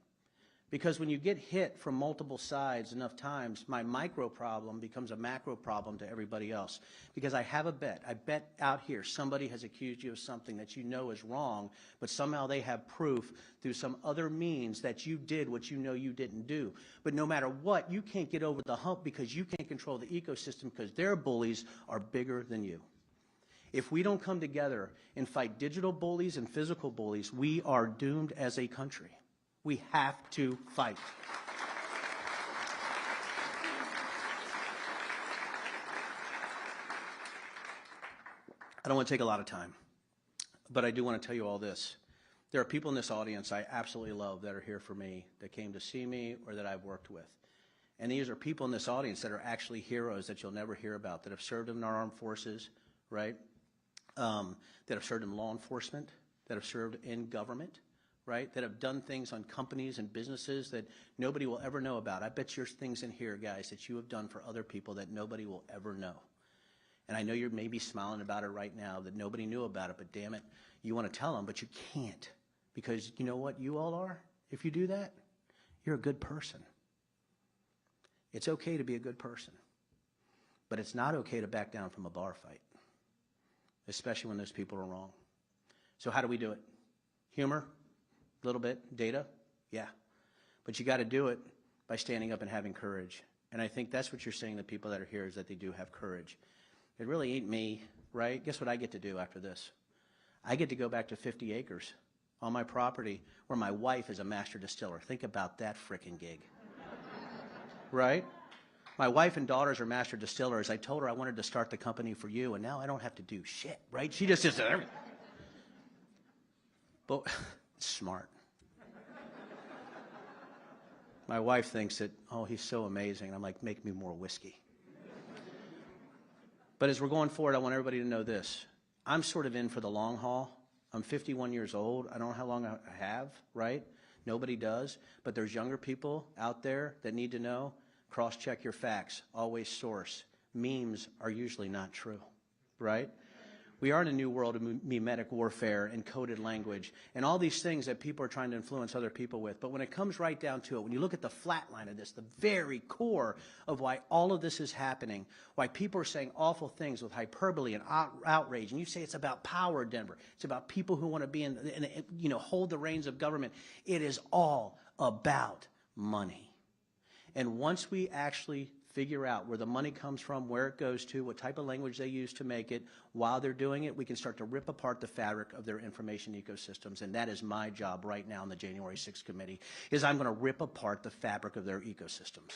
Because when you get hit from multiple sides enough times, my micro problem becomes a macro problem to everybody else. Because I have a bet. I bet out here somebody has accused you of something that you know is wrong, but somehow they have proof through some other means that you did what you know you didn't do. But no matter what, you can't get over the hump because you can't control the ecosystem because their bullies are bigger than you. If we don't come together and fight digital bullies and physical bullies, we are doomed as a country. We have to fight. I don't want to take a lot of time, but I do want to tell you all this. There are people in this audience I absolutely love that are here for me, that came to see me or that I've worked with. And these are people in this audience that are actually heroes that you'll never hear about, that have served in our armed forces, right? That have served in law enforcement, that have served in government, right? That have done things on companies and businesses that nobody will ever know about. I bet there's things in here, guys, that you have done for other people that nobody will ever know. And I know you're maybe smiling about it right now, that nobody knew about it, but damn it, you want to tell them, but you can't. Because you know what you all are? If you do that, you're a good person. It's okay to be a good person. But it's not okay to back down from a bar fight, especially when those people are wrong. So how do we do it? Humor, a little bit, data, yeah. But you got to do it by standing up and having courage. And I think that's what you're saying to people that are here, is that they do have courage. It really ain't me, right? Guess what I get to do after this? I get to go back to 50 acres on my property where my wife is a master distiller. Think about that frickin' gig, right? My wife and daughters are master distillers. I told her I wanted to start the company for you, and now I don't have to do shit, right? She just says everything. But it's smart. My wife thinks that, oh, he's so amazing. I'm like, make me more whiskey. But as we're going forward, I want everybody to know this. I'm sort of in for the long haul. I'm 51 years old. I don't know how long I have, right? Nobody does. But there's younger people out there that need to know. Cross-check your facts. Always source. Memes are usually not true, right? We are in a new world of memetic warfare and coded language and all these things that people are trying to influence other people with. But when it comes right down to it, when you look at the flat line of this, the very core of why all of this is happening, why people are saying awful things with hyperbole and outrage, and you say it's about power, Denver. It's about people who want to be hold the reins of government. It is all about money. And once we actually figure out where the money comes from, where it goes to, what type of language they use to make it. While they're doing it, we can start to rip apart the fabric of their information ecosystems, and that is my job right now in the January 6th committee, is I'm going to rip apart the fabric of their ecosystems.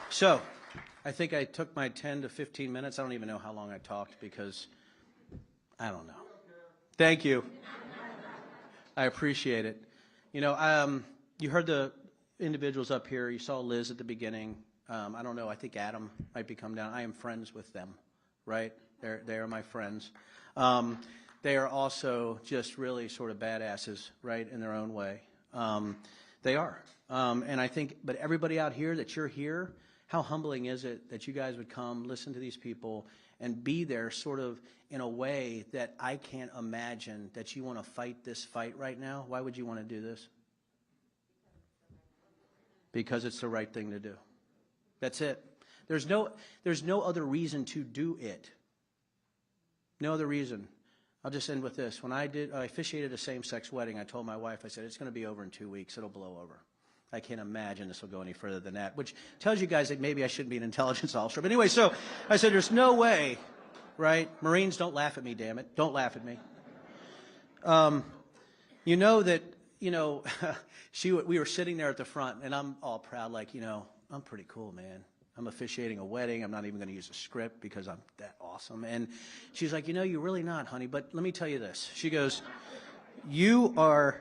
So, I think I took my 10 to 15 minutes. I don't even know how long I talked because I don't know. Thank you. I appreciate it. You know, you heard the individuals up here. You saw Liz at the beginning. I don't know. I think Adam might be coming down. I am friends with them, right? They are my friends. They are also just really sort of badasses, right, in their own way. They are. And I think, but everybody out here that you're here, how humbling is it that you guys would come, listen to these people, and be there sort of in a way that I can't imagine that you want to fight this fight right now? Why would you want to do this? Because it's the right thing to do. That's it. There's no other reason to do it. No other reason. I'll just end with this. When I officiated a same-sex wedding, I told my wife, I said, it's going to be over in 2 weeks. It'll blow over. I can't imagine this will go any further than that, which tells you guys that maybe I shouldn't be an intelligence officer. But anyway, so I said, there's no way, right? Marines, don't laugh at me, damn it. Don't laugh at me. You know that, you know, we were sitting there at the front, and I'm all proud, like, you know, I'm pretty cool, man. I'm officiating a wedding. I'm not even going to use a script because I'm that awesome. And she's like, you know, you're really not, honey. But let me tell you this. She goes, you are...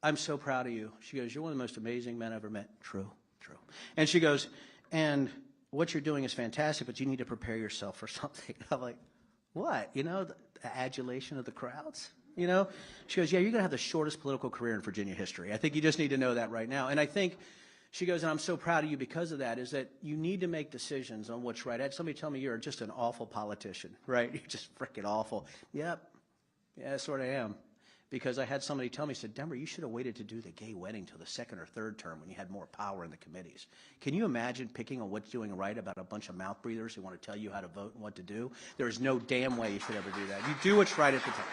I'm so proud of you. She goes, you're one of the most amazing men I've ever met. True, true. And she goes, and what you're doing is fantastic, but you need to prepare yourself for something. I'm like, what? You know, the adulation of the crowds? You know? She goes, yeah, you're going to have the shortest political career in Virginia history. I think you just need to know that right now. And I think, she goes, and I'm so proud of you because of that, is that you need to make decisions on what's right. I had somebody tell me you're just an awful politician, right? You're just freaking awful. Yep. Yeah, I sort of am. Because I had somebody tell me, said, Denver, you should have waited to do the gay wedding till the second or third term when you had more power in the committees. Can you imagine picking on what's doing right about a bunch of mouth breathers who want to tell you how to vote and what to do? There is no damn way you should ever do that. You do what's right at the time.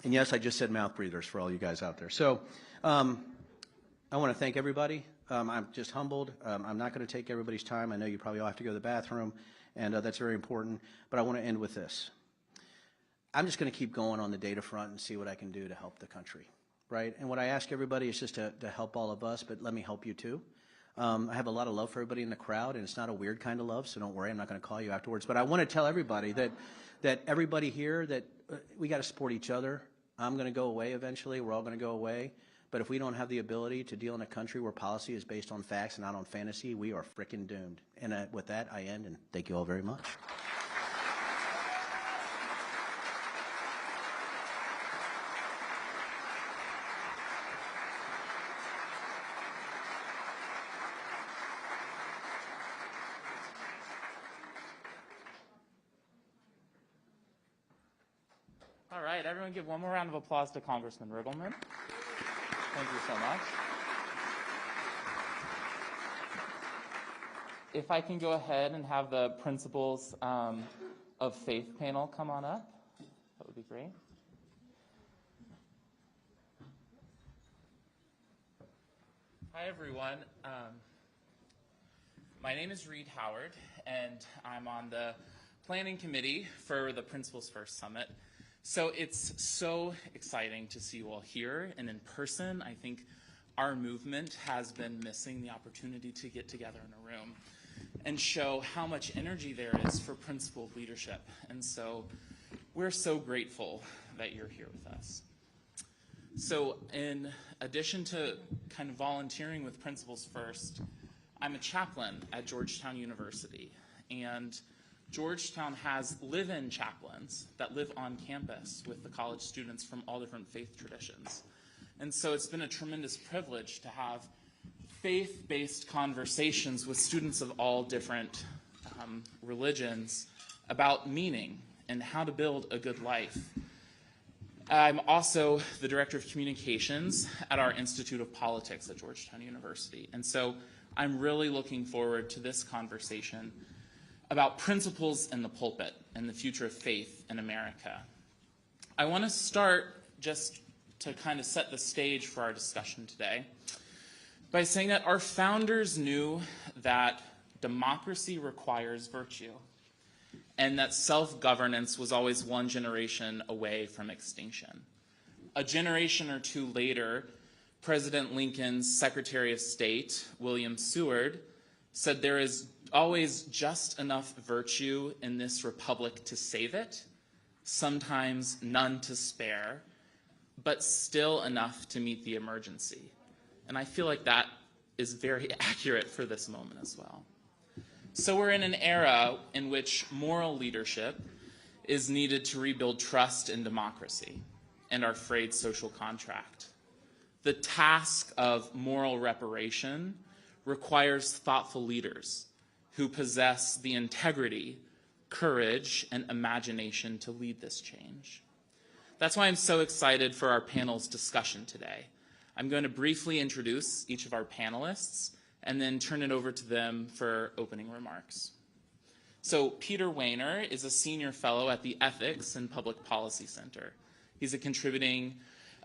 And yes, I just said mouth breathers for all you guys out there. So I want to thank everybody. I'm just humbled. I'm not going to take everybody's time. I know you probably all have to go to the bathroom. And that's very important. But I want to end with this. I'm just going to keep going on the data front and see what I can do to help the country, right? And what I ask everybody is just to help all of us, but let me help you too. I have a lot of love for everybody in the crowd, and it's not a weird kind of love, so don't worry. I'm not going to call you afterwards. But I want to tell everybody that everybody here, that we got to support each other. I'm going to go away eventually. We're all going to go away. But if we don't have the ability to deal in a country where policy is based on facts and not on fantasy, we are frickin' doomed. And with that, I end, and thank you all very much. All right, everyone give one more round of applause to Congressman Riggleman. Thank you so much. If I can go ahead and have the Principles of Faith panel come on up, that would be great. Hi, everyone. My name is Reed Howard, and I'm on the planning committee for the Principles First Summit. So it's so exciting to see you all here and in person. I think our movement has been missing the opportunity to get together in a room and show how much energy there is for principled leadership. And so we're so grateful that you're here with us. So in addition to kind of volunteering with Principles First, I'm a chaplain at Georgetown University. And Georgetown has live-in chaplains that live on campus with the college students from all different faith traditions. And so it's been a tremendous privilege to have faith-based conversations with students of all different religions about meaning and how to build a good life. I'm also the Director of Communications at our Institute of Politics at Georgetown University. And so I'm really looking forward to this conversation about principles in the pulpit and the future of faith in America. I want to start, just to kind of set the stage for our discussion today, by saying that our founders knew that democracy requires virtue and that self-governance was always one generation away from extinction. A generation or two later, President Lincoln's Secretary of State, William Seward, said there is always just enough virtue in this republic to save it, sometimes none to spare, but still enough to meet the emergency. And I feel like that is very accurate for this moment as well. So we're in an era in which moral leadership is needed to rebuild trust in democracy and our frayed social contract. The task of moral reparation requires thoughtful leaders who possess the integrity, courage, and imagination to lead this change. That's why I'm so excited for our panel's discussion today. I'm going to briefly introduce each of our panelists and then turn it over to them for opening remarks. So Peter Weiner is a senior fellow at the Ethics and Public Policy Center. He's a contributing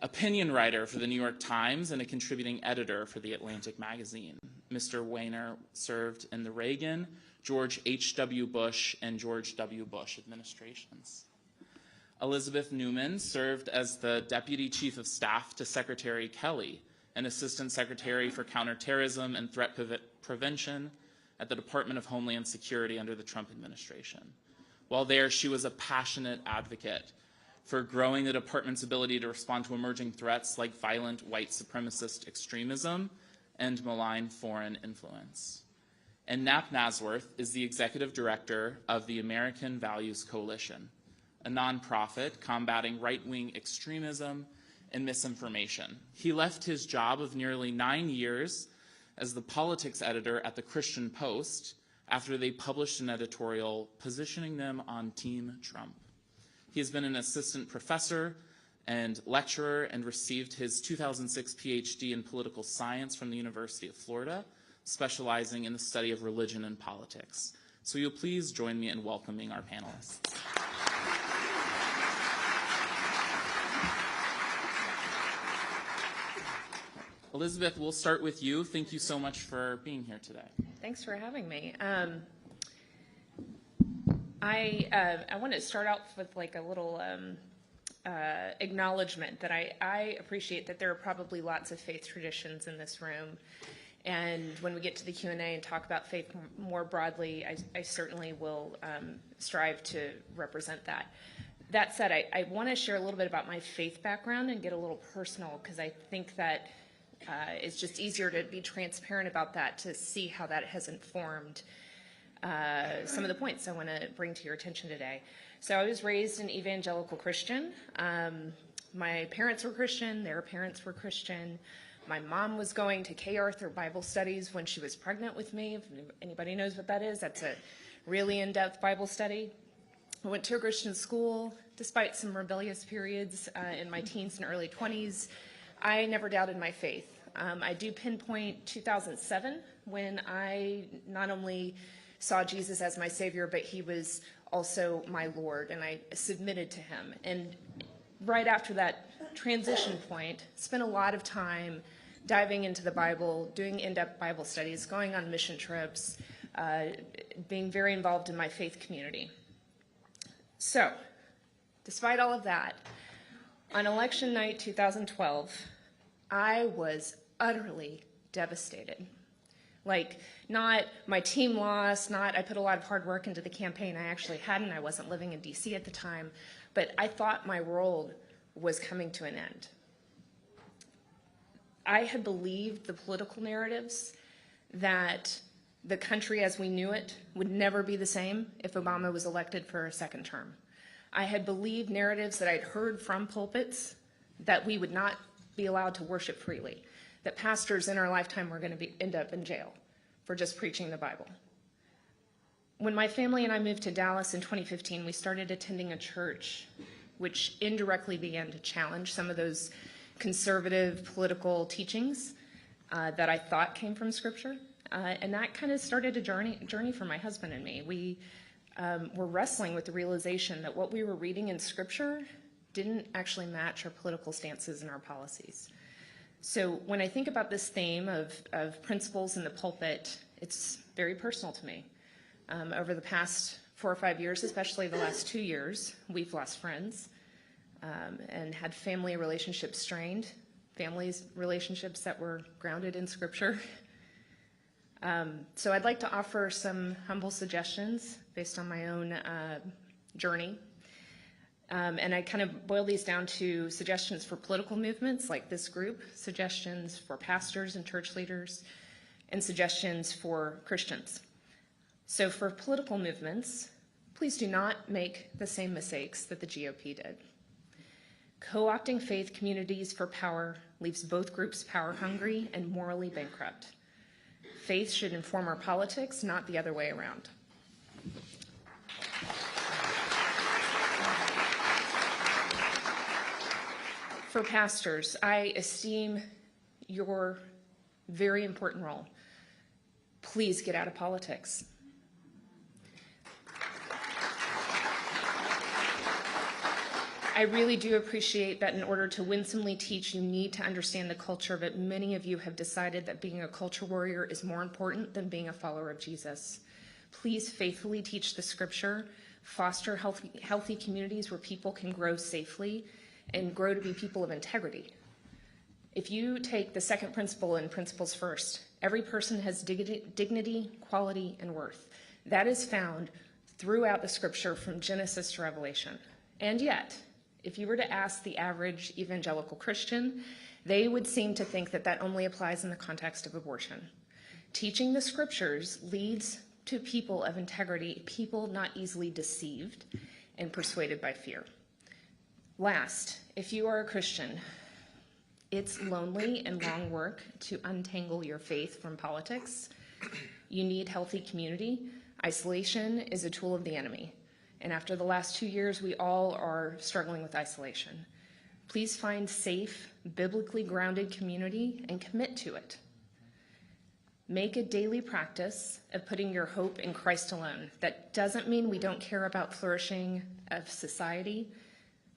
opinion writer for the New York Times and a contributing editor for the Atlantic magazine. Mr. Weiner served in the Reagan, George H.W. Bush, and George W. Bush administrations. Elizabeth Newman served as the Deputy Chief of Staff to Secretary Kelly, an Assistant Secretary for Counterterrorism and Threat Prevention at the Department of Homeland Security under the Trump administration. While there, she was a passionate advocate for growing the department's ability to respond to emerging threats like violent white supremacist extremism and malign foreign influence. And Nap Nasworth is the executive director of the American Values Coalition, a nonprofit combating right-wing extremism and misinformation. He left his job of nearly 9 years as the politics editor at the Christian Post after they published an editorial positioning them on Team Trump. He has been an assistant professor and lecturer and received his 2006 PhD in political science from the University of Florida, specializing in the study of religion and politics. So you'll please join me in welcoming our panelists. Elizabeth, we'll start with you. Thank you so much for being here today. Thanks for having me. I want to start out with like a little acknowledgement that I appreciate that there are probably lots of faith traditions in this room. And when we get to the Q&A and talk about faith more broadly, I certainly will strive to represent that. That said, I want to share a little bit about my faith background and get a little personal, because I think that it's just easier to be transparent about that, to see how that has informed some of the points I want to bring to your attention today. So I was raised an evangelical Christian. My parents were Christian, their parents were Christian. My mom was going to K. Arthur Bible studies when she was pregnant with me. If anybody knows what that is, that's a really in-depth Bible study. I went to a Christian school. Despite some rebellious periods in my teens and early 20s, I never doubted my faith. I do pinpoint 2007, when I not only saw Jesus as my Savior, but he was also my Lord, and I submitted to him. And right after that transition point, spent a lot of time diving into the Bible, doing in-depth Bible studies, going on mission trips, being very involved in my faith community. So, despite all of that, on election night 2012, I was utterly devastated. Like, not my team lost, not I put a lot of hard work into the campaign. I actually hadn't. I wasn't living in D.C. at the time. But I thought my world was coming to an end. I had believed the political narratives that the country as we knew it would never be the same if Obama was elected for a second term. I had believed narratives that I'd heard from pulpits that we would not be allowed to worship freely, that pastors in our lifetime were going to end up in jail for just preaching the Bible. When my family and I moved to Dallas in 2015, we started attending a church which indirectly began to challenge some of those conservative political teachings that I thought came from Scripture. And that kind of started a journey for my husband and me. We were wrestling with the realization that what we were reading in Scripture didn't actually match our political stances and our policies. So when I think about this theme of principles in the pulpit, it's very personal to me. Over the past 4 or 5 years, especially the last 2 years, we've lost friends and had family relationships strained, families relationships that were grounded in Scripture. So I'd like to offer some humble suggestions based on my own journey. And I kind of boil these down to suggestions for political movements like this group, suggestions for pastors and church leaders, and suggestions for Christians. So for political movements, please do not make the same mistakes that the GOP did. Co-opting faith communities for power leaves both groups power hungry and morally bankrupt. Faith should inform our politics, not the other way around. For pastors, I esteem your very important role. Please get out of politics. I really do appreciate that in order to winsomely teach, you need to understand the culture, but many of you have decided that being a culture warrior is more important than being a follower of Jesus. Please faithfully teach the Scripture, foster healthy communities where people can grow safely, and grow to be people of integrity. If you take the second principle in Principles First, every person has dignity, quality, and worth. That is found throughout the Scripture from Genesis to Revelation. And yet, if you were to ask the average evangelical Christian, they would seem to think that that only applies in the context of abortion. Teaching the Scriptures leads to people of integrity, people not easily deceived and persuaded by fear. Last, if you are a Christian, it's lonely and long work to untangle your faith from politics. You need healthy community. Isolation is a tool of the enemy. And after the last 2 years, we all are struggling with isolation. Please find safe, biblically grounded community and commit to it. Make a daily practice of putting your hope in Christ alone. That doesn't mean we don't care about flourishing of society,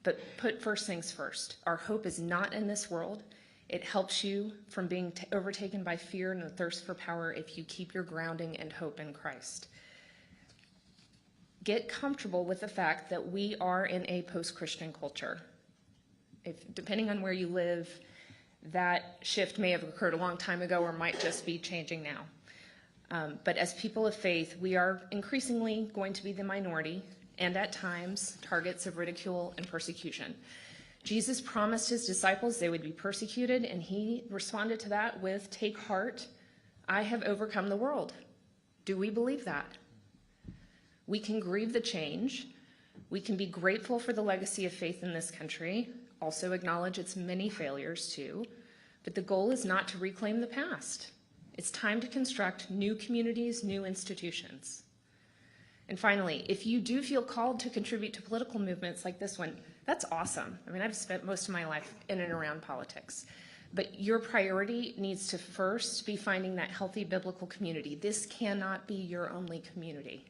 but put first things first. Our hope is not in this world. It helps you from being overtaken by fear and the thirst for power if you keep your grounding and hope in Christ. Get comfortable with the fact that we are in a post-Christian culture. Depending on where you live, that shift may have occurred a long time ago or might just be changing now. But as people of faith, we are increasingly going to be the minority and at times targets of ridicule and persecution. Jesus promised his disciples they would be persecuted, and he responded to that with, "Take heart, I have overcome the world." Do we believe that? We can grieve the change. We can be grateful for the legacy of faith in this country, also acknowledge its many failures too, but the goal is not to reclaim the past. It's time to construct new communities, new institutions. And finally, if you do feel called to contribute to political movements like this one, that's awesome. I mean, I've spent most of my life in and around politics. But your priority needs to first be finding that healthy biblical community. This cannot be your only community.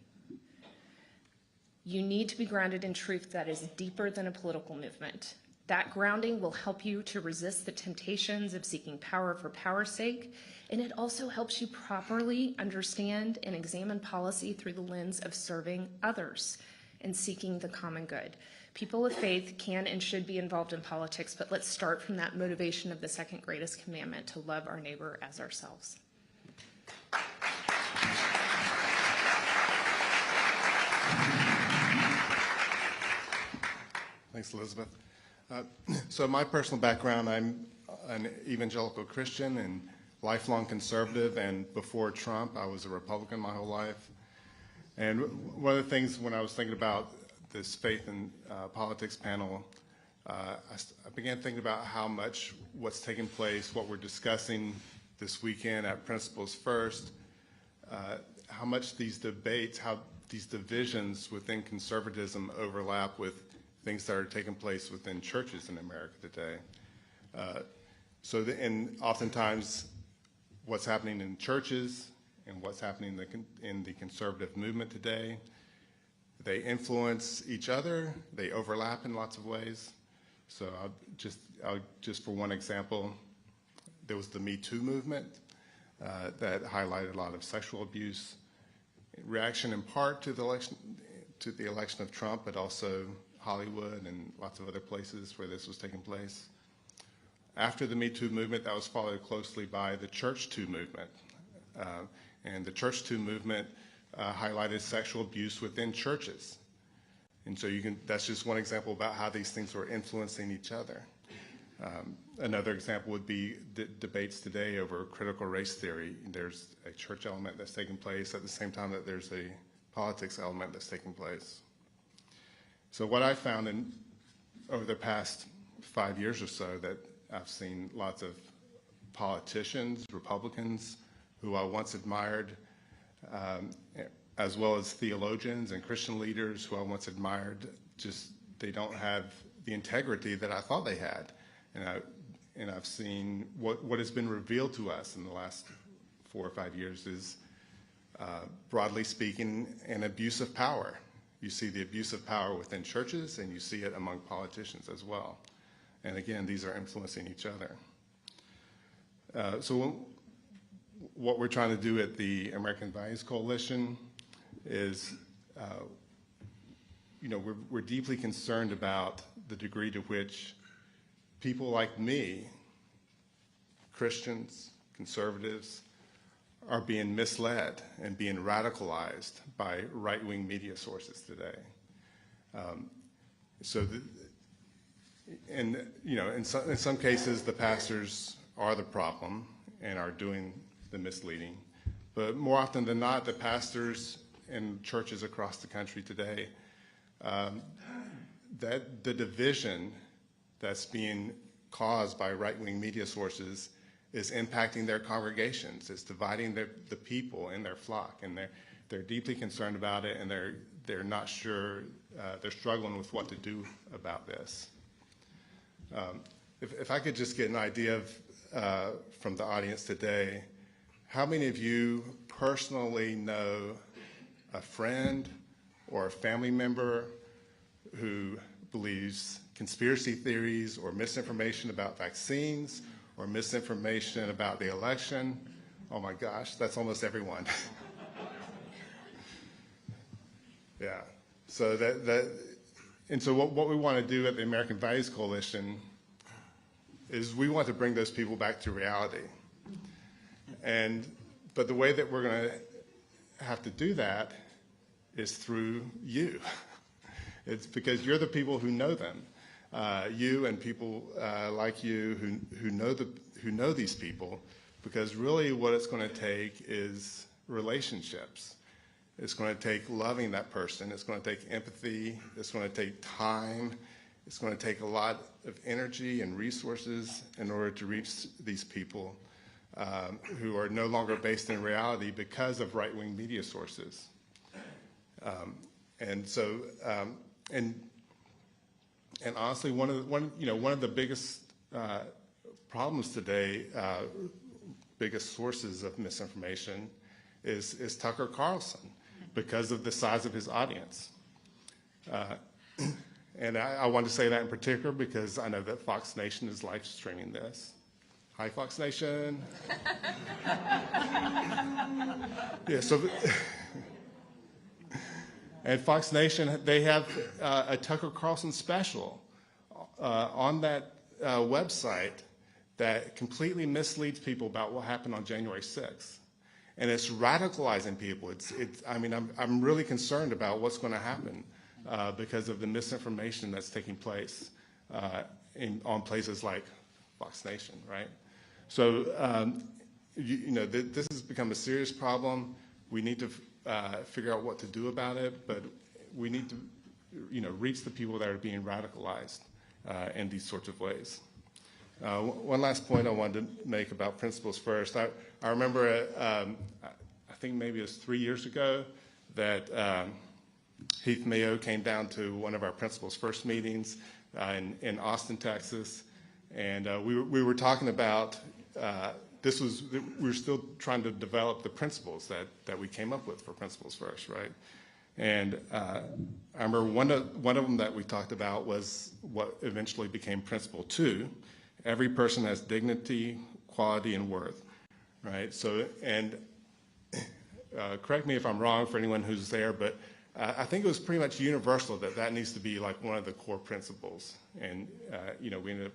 You need to be grounded in truth that is deeper than a political movement. That grounding will help you to resist the temptations of seeking power for power's sake, and it also helps you properly understand and examine policy through the lens of serving others and seeking the common good. People of faith can and should be involved in politics, but let's start from that motivation of the second greatest commandment, to love our neighbor as ourselves. Thanks, Elizabeth. So my personal background, I'm an evangelical Christian and lifelong conservative, and before Trump, I was a Republican my whole life. And one of the things when I was thinking about this faith and politics panel, I began thinking about how much what's taking place, what we're discussing this weekend at Principles First, how much these debates, how these divisions within conservatism overlap with things that are taking place within churches in America today. And oftentimes what's happening in churches and what's happening in the conservative movement today. They influence each other. They overlap in lots of ways. So I'll just for one example, there was the Me Too movement that highlighted a lot of sexual abuse, reaction in part to the election of Trump, but also Hollywood and lots of other places where this was taking place. After the Me Too movement, that was followed closely by the Church Too movement. And the Church Too movement highlighted sexual abuse within churches. And so that's just one example about how these things were influencing each other. Another example would be debates today over critical race theory. There's a church element that's taking place at the same time that there's a politics element that's taking place. So what I found over the past 5 years or so, that I've seen lots of politicians, Republicans, who I once admired, as well as theologians and Christian leaders who I once admired, they don't have the integrity that I thought they had. And I've seen what has been revealed to us in the last 4 or 5 years is, broadly speaking, an abuse of power. You see the abuse of power within churches, and you see it among politicians as well. And again, these are influencing each other. So what we're trying to do at the American Values Coalition is, we're deeply concerned about the degree to which people like me, Christians, conservatives, are being misled and being radicalized by right-wing media sources today. In some cases, the pastors are the problem and are doing the misleading. But more often than not, the pastors in churches across the country today, that the division that's being caused by right-wing media sources is impacting their congregations. It's dividing the people in their flock, and they're deeply concerned about it, and they're not sure, they're struggling with what to do about this. If I could just get an idea from the audience today, how many of you personally know a friend or a family member who believes conspiracy theories or misinformation about vaccines or misinformation about the election? Oh my gosh, that's almost everyone. Yeah. So so what we want to do at the American Values Coalition is we want to bring those people back to reality. But the way that we're going to have to do that is through you. It's because you're the people who know them. You and people like you who know these people, because really what it's going to take is relationships. It's going to take loving that person. It's going to take empathy. It's going to take time. It's going to take a lot of energy and resources in order to reach these people who are no longer based in reality because of right-wing media sources. And honestly, one of the biggest problems today, biggest sources of misinformation, is Tucker Carlson, because of the size of his audience. And I want to say that in particular because I know that Fox Nation is live streaming this. Hi, Fox Nation. Yeah. So. And Fox Nation, they have a Tucker Carlson special on that website that completely misleads people about what happened on January 6th. And it's radicalizing people. I'm really concerned about what's going to happen because of the misinformation that's taking place on places like Fox Nation, right? So, this has become a serious problem. We need to figure out what to do about it, but we need to, reach the people that are being radicalized in these sorts of ways. One last point I wanted to make about Principles First. I remember, I think maybe it was 3 years ago, that Heath Mayo came down to one of our Principles First meetings in Austin, Texas, and we were talking about we're still trying to develop the principles that we came up with for Principles First, right? And I remember one of them that we talked about was what eventually became Principle 2. Every person has dignity, quality, and worth, right? So, and correct me if I'm wrong for anyone who's there, but I think it was pretty much universal that needs to be like one of the core principles. And, we ended up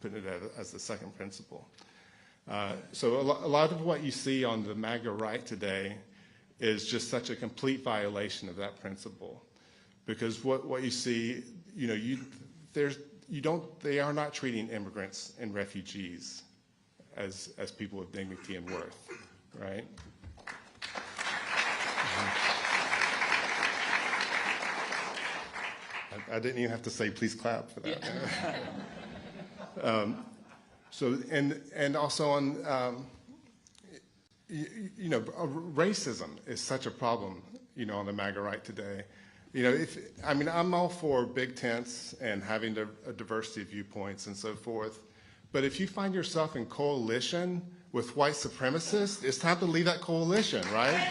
putting it as the second principle. So a lot of what you see on the MAGA right today is just such a complete violation of that principle. Because what you see, they are not treating immigrants and refugees as people with dignity and worth, right? I didn't even have to say please clap for that. Yeah. So and also on racism is such a problem on the MAGA right today. I'm all for big tents and having a diversity of viewpoints and so forth, but if you find yourself in coalition with white supremacists, it's time to leave that coalition, right?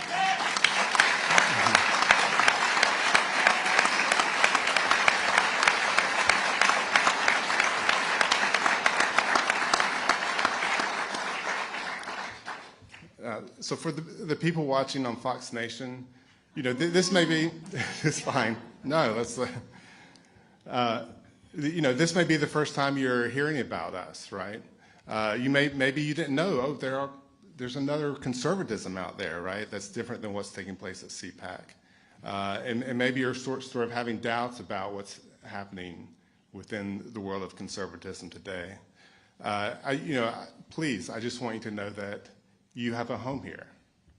So for the people watching on Fox Nation, this may be, it's fine. No, let's, this may be the first time you're hearing about us, right? Maybe you didn't know, there's another conservatism out there, right? That's different than what's taking place at CPAC. And maybe you're sort of having doubts about what's happening within the world of conservatism today. Please, I just want you to know that you have a home here,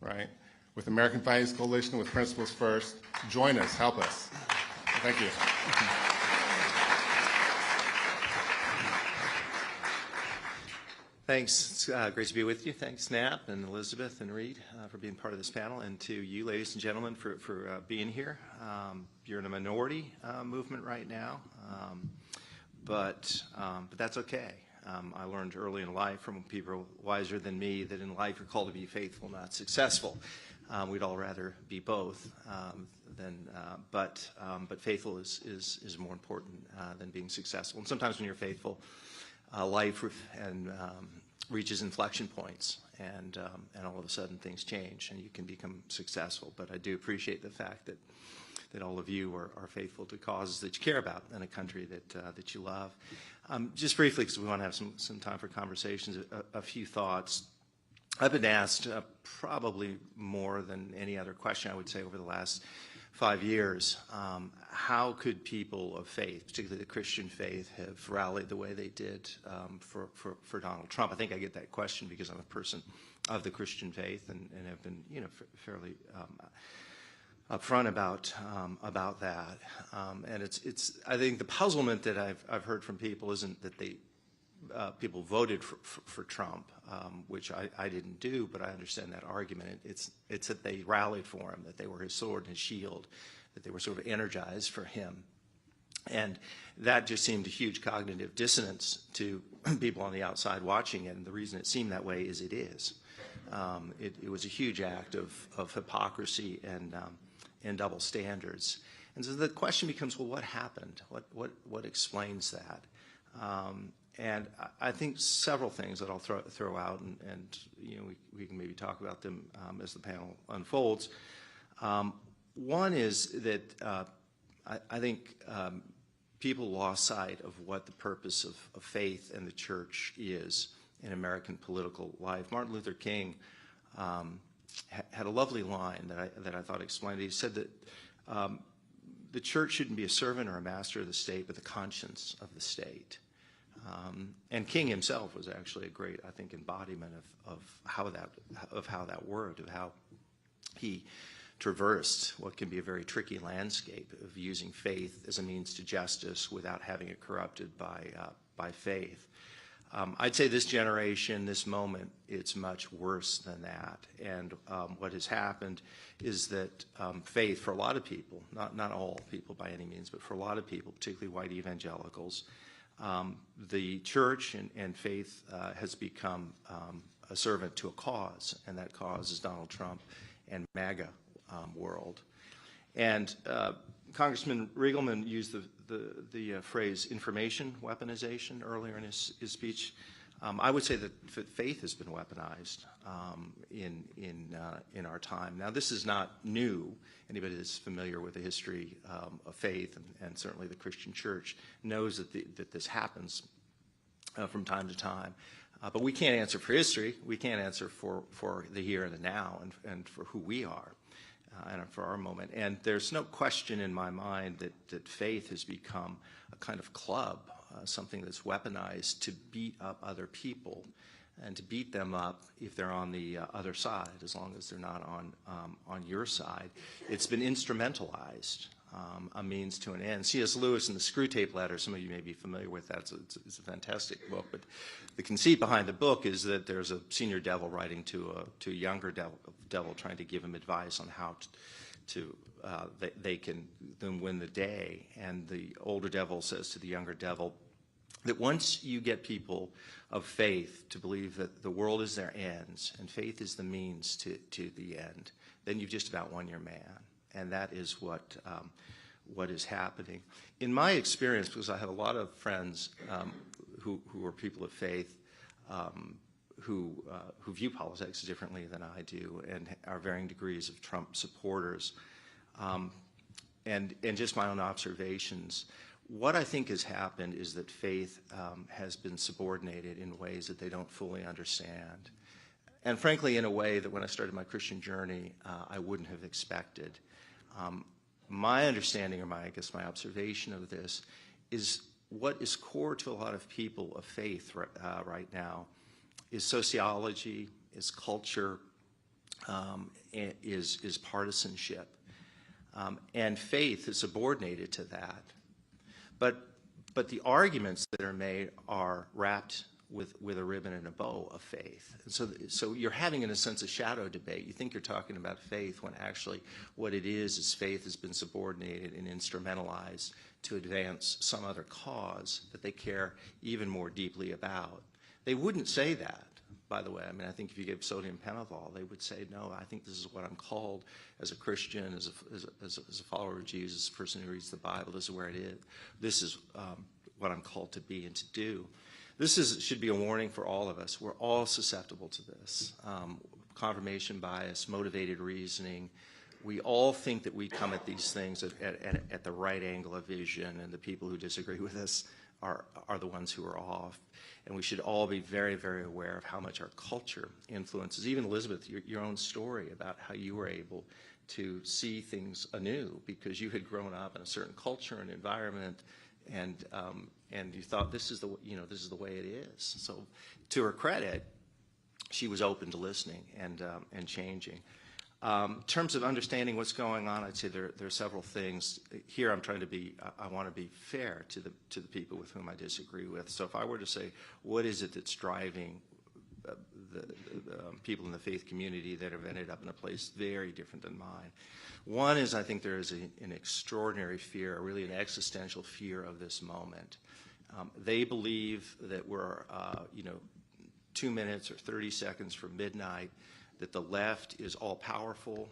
right? With American Values Coalition, with Principles First, join us, help us. Thank you. Thanks. It's great to be with you. Thanks, Nap and Elizabeth and Reed for being part of this panel, and to you, ladies and gentlemen, for being here. You're in a minority movement right now, but that's okay. I learned early in life from people wiser than me that in life you're called to be faithful, not successful. We'd all rather be both, but faithful is more important than being successful. And sometimes when you're faithful, life reaches inflection points, and all of a sudden things change and you can become successful. But I do appreciate the fact that all of you are faithful to causes that you care about in a country that you love. Just briefly, because we want to have some time for conversations, a few thoughts. I've been asked probably more than any other question, I would say, over the last 5 years, how could people of faith, particularly the Christian faith, have rallied the way they did for Donald Trump? I think I get that question because I'm a person of the Christian faith and have been, fairly upfront about that. And it's I think the puzzlement that I've heard from people isn't that people voted for Trump, which I didn't do, but I understand that argument. It's that they rallied for him, that they were his sword and his shield, that they were sort of energized for him. And that just seemed a huge cognitive dissonance to people on the outside watching it. And the reason it seemed that way is it is. It was a huge act of hypocrisy and double standards. And so the question becomes, well, what happened? What explains that? And I think several things that I'll throw out, and we can maybe talk about them as the panel unfolds. One is that I think people lost sight of what the purpose of faith and the church is in American political life. Martin Luther King had a lovely line that I thought explained it. He said that the church shouldn't be a servant or a master of the state, but the conscience of the state. And King himself was actually a great, I think, embodiment of how that worked, of how he traversed what can be a very tricky landscape of using faith as a means to justice without having it corrupted by faith. I'd say this generation, this moment, it's much worse than that. And what has happened is that faith, for a lot of people, not all people by any means, but for a lot of people, particularly white evangelicals, the church and faith has become a servant to a cause, and that cause is Donald Trump and MAGA world. And Congressman Riegelman used the phrase information weaponization earlier in his speech. I would say that faith has been weaponized in our time. Now, this is not new. Anybody that's familiar with the history of faith and certainly the Christian church knows that this happens from time to time. But we can't answer for history. We can't answer for the here and the now and for who we are and for our moment. And there's no question in my mind that faith has become a kind of club, something that's weaponized to beat up other people and to beat them up if they're on the other side, as long as they're not on your side. It's been instrumentalized, a means to an end. C.S. Lewis in the Screwtape Letter, some of you may be familiar with that, it's a fantastic book, but the conceit behind the book is that there's a senior devil writing to a younger devil trying to give him advice on how they can then win the day. And the older devil says to the younger devil that once you get people of faith to believe that the world is their ends and faith is the means to the end, then you've just about won your man. And that is what is happening. In my experience, because I have a lot of friends who are people of faith, who view politics differently than I do and are varying degrees of Trump supporters, and just my own observations, what I think has happened is that faith has been subordinated in ways that they don't fully understand. And frankly, in a way that when I started my Christian journey, I wouldn't have expected. My understanding, or I guess my observation of this, is what is core to a lot of people of faith right now is sociology, is culture, is partisanship. And faith is subordinated to that. But the arguments that are made are wrapped with a ribbon and a bow of faith. And so you're having, in a sense, a shadow debate. You think you're talking about faith when actually what it is faith has been subordinated and instrumentalized to advance some other cause that they care even more deeply about. They wouldn't say that, by the way. I mean, I think if you gave sodium pentothal, they would say, no, I think this is what I'm called as a Christian, as a follower of Jesus, a person who reads the Bible. This is where it is. This is what I'm called to be and to do. This should be a warning for all of us. We're all susceptible to this. Confirmation bias, motivated reasoning. We all think that we come at these things at the right angle of vision, and the people who disagree with us are the ones who are off. And we should all be very, very aware of how much our culture influences. Even Elizabeth, your own story about how you were able to see things anew because you had grown up in a certain culture and environment, and you thought this is the way it is. So, to her credit, she was open to listening and changing. In terms of understanding what's going on, I'd say there are several things. Here, I want to be fair to the people with whom I disagree with. So, if I were to say, what is it that's driving the people in the faith community that have ended up in a place very different than mine? One is, I think there is an extraordinary fear, really an existential fear of this moment. They believe that we're, 2 minutes or 30 seconds from midnight, that the left is all powerful,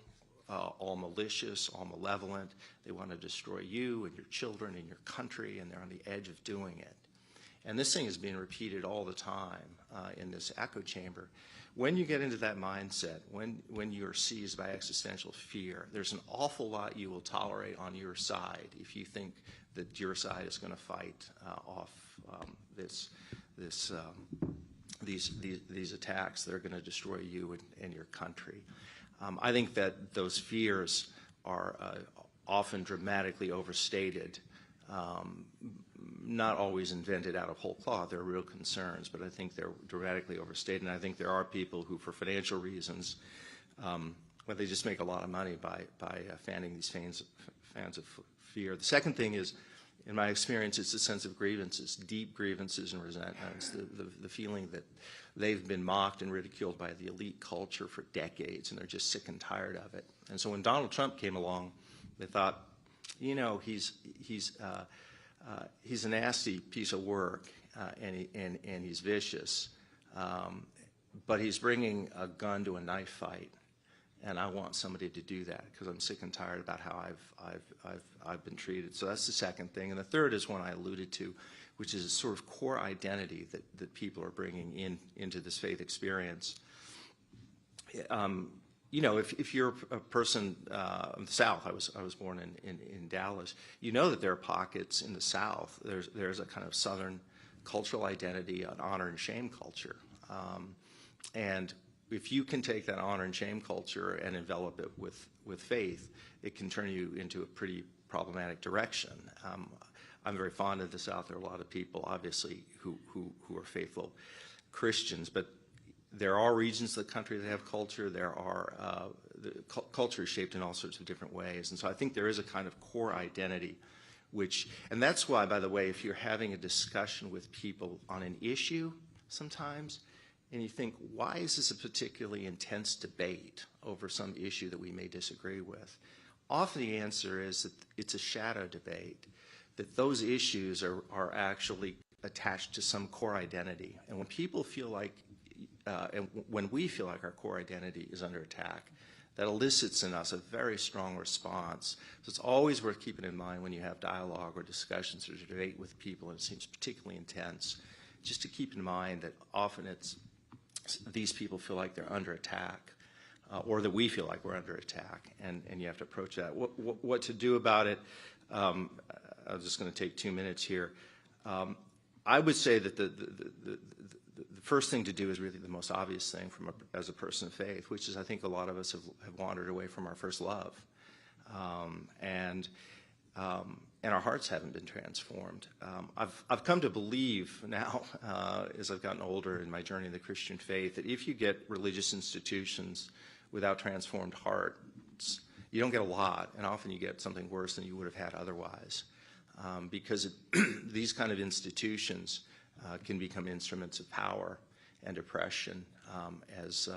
all malicious, all malevolent. They want to destroy you and your children and your country, and they're on the edge of doing it. And this thing is being repeated all the time in this echo chamber. When you get into that mindset, when you're seized by existential fear, there's an awful lot you will tolerate on your side if you think that your side is going to fight off these attacks that are going to destroy you and your country. I think that those fears are often dramatically overstated, not always invented out of whole cloth. There are real concerns, but I think they're dramatically overstated. And I think there are people who, for financial reasons, they just make a lot of money by fanning these fans of fear. The second thing is, in my experience, it's a sense of grievances, deep grievances and resentments, the feeling that they've been mocked and ridiculed by the elite culture for decades, and they're just sick and tired of it. And so when Donald Trump came along, they thought, he's a nasty piece of work, and he's vicious, but he's bringing a gun to a knife fight, and I want somebody to do that because I'm sick and tired about how I've been treated. So that's the second thing. And the third is one I alluded to, which is a sort of core identity that people are bringing into this faith experience. You know, if you're a person in the South, I was born in Dallas, you know that there are pockets in the South. There's a kind of Southern cultural identity, an honor and shame culture. And if you can take that honor and shame culture and envelop it with faith, it can turn you into a pretty problematic direction. I'm very fond of the South. There are a lot of people, obviously, who are faithful Christians, but there are regions of the country that have culture. There are culture is shaped in all sorts of different ways, and so I think there is a kind of core identity, and that's why, by the way, if you're having a discussion with people on an issue sometimes, and you think, why is this a particularly intense debate over some issue that we may disagree with? Often the answer is that it's a shadow debate, that those issues are actually attached to some core identity. And when people feel like, and when we feel like our core identity is under attack, that elicits in us a very strong response. So it's always worth keeping in mind when you have dialogue or discussions or debate with people and it seems particularly intense, just to keep in mind that often these people feel like they're under attack, or that we feel like we're under attack, and you have to approach that. What to do about it? I'm just going to take 2 minutes here. I would say that the first thing to do is really the most obvious thing as a person of faith, which is I think a lot of us have wandered away from our first love, and our hearts haven't been transformed. I've come to believe now, as I've gotten older in my journey in the Christian faith, that if you get religious institutions without transformed hearts, you don't get a lot, and often you get something worse than you would have had otherwise, because these kind of institutions can become instruments of power and oppression as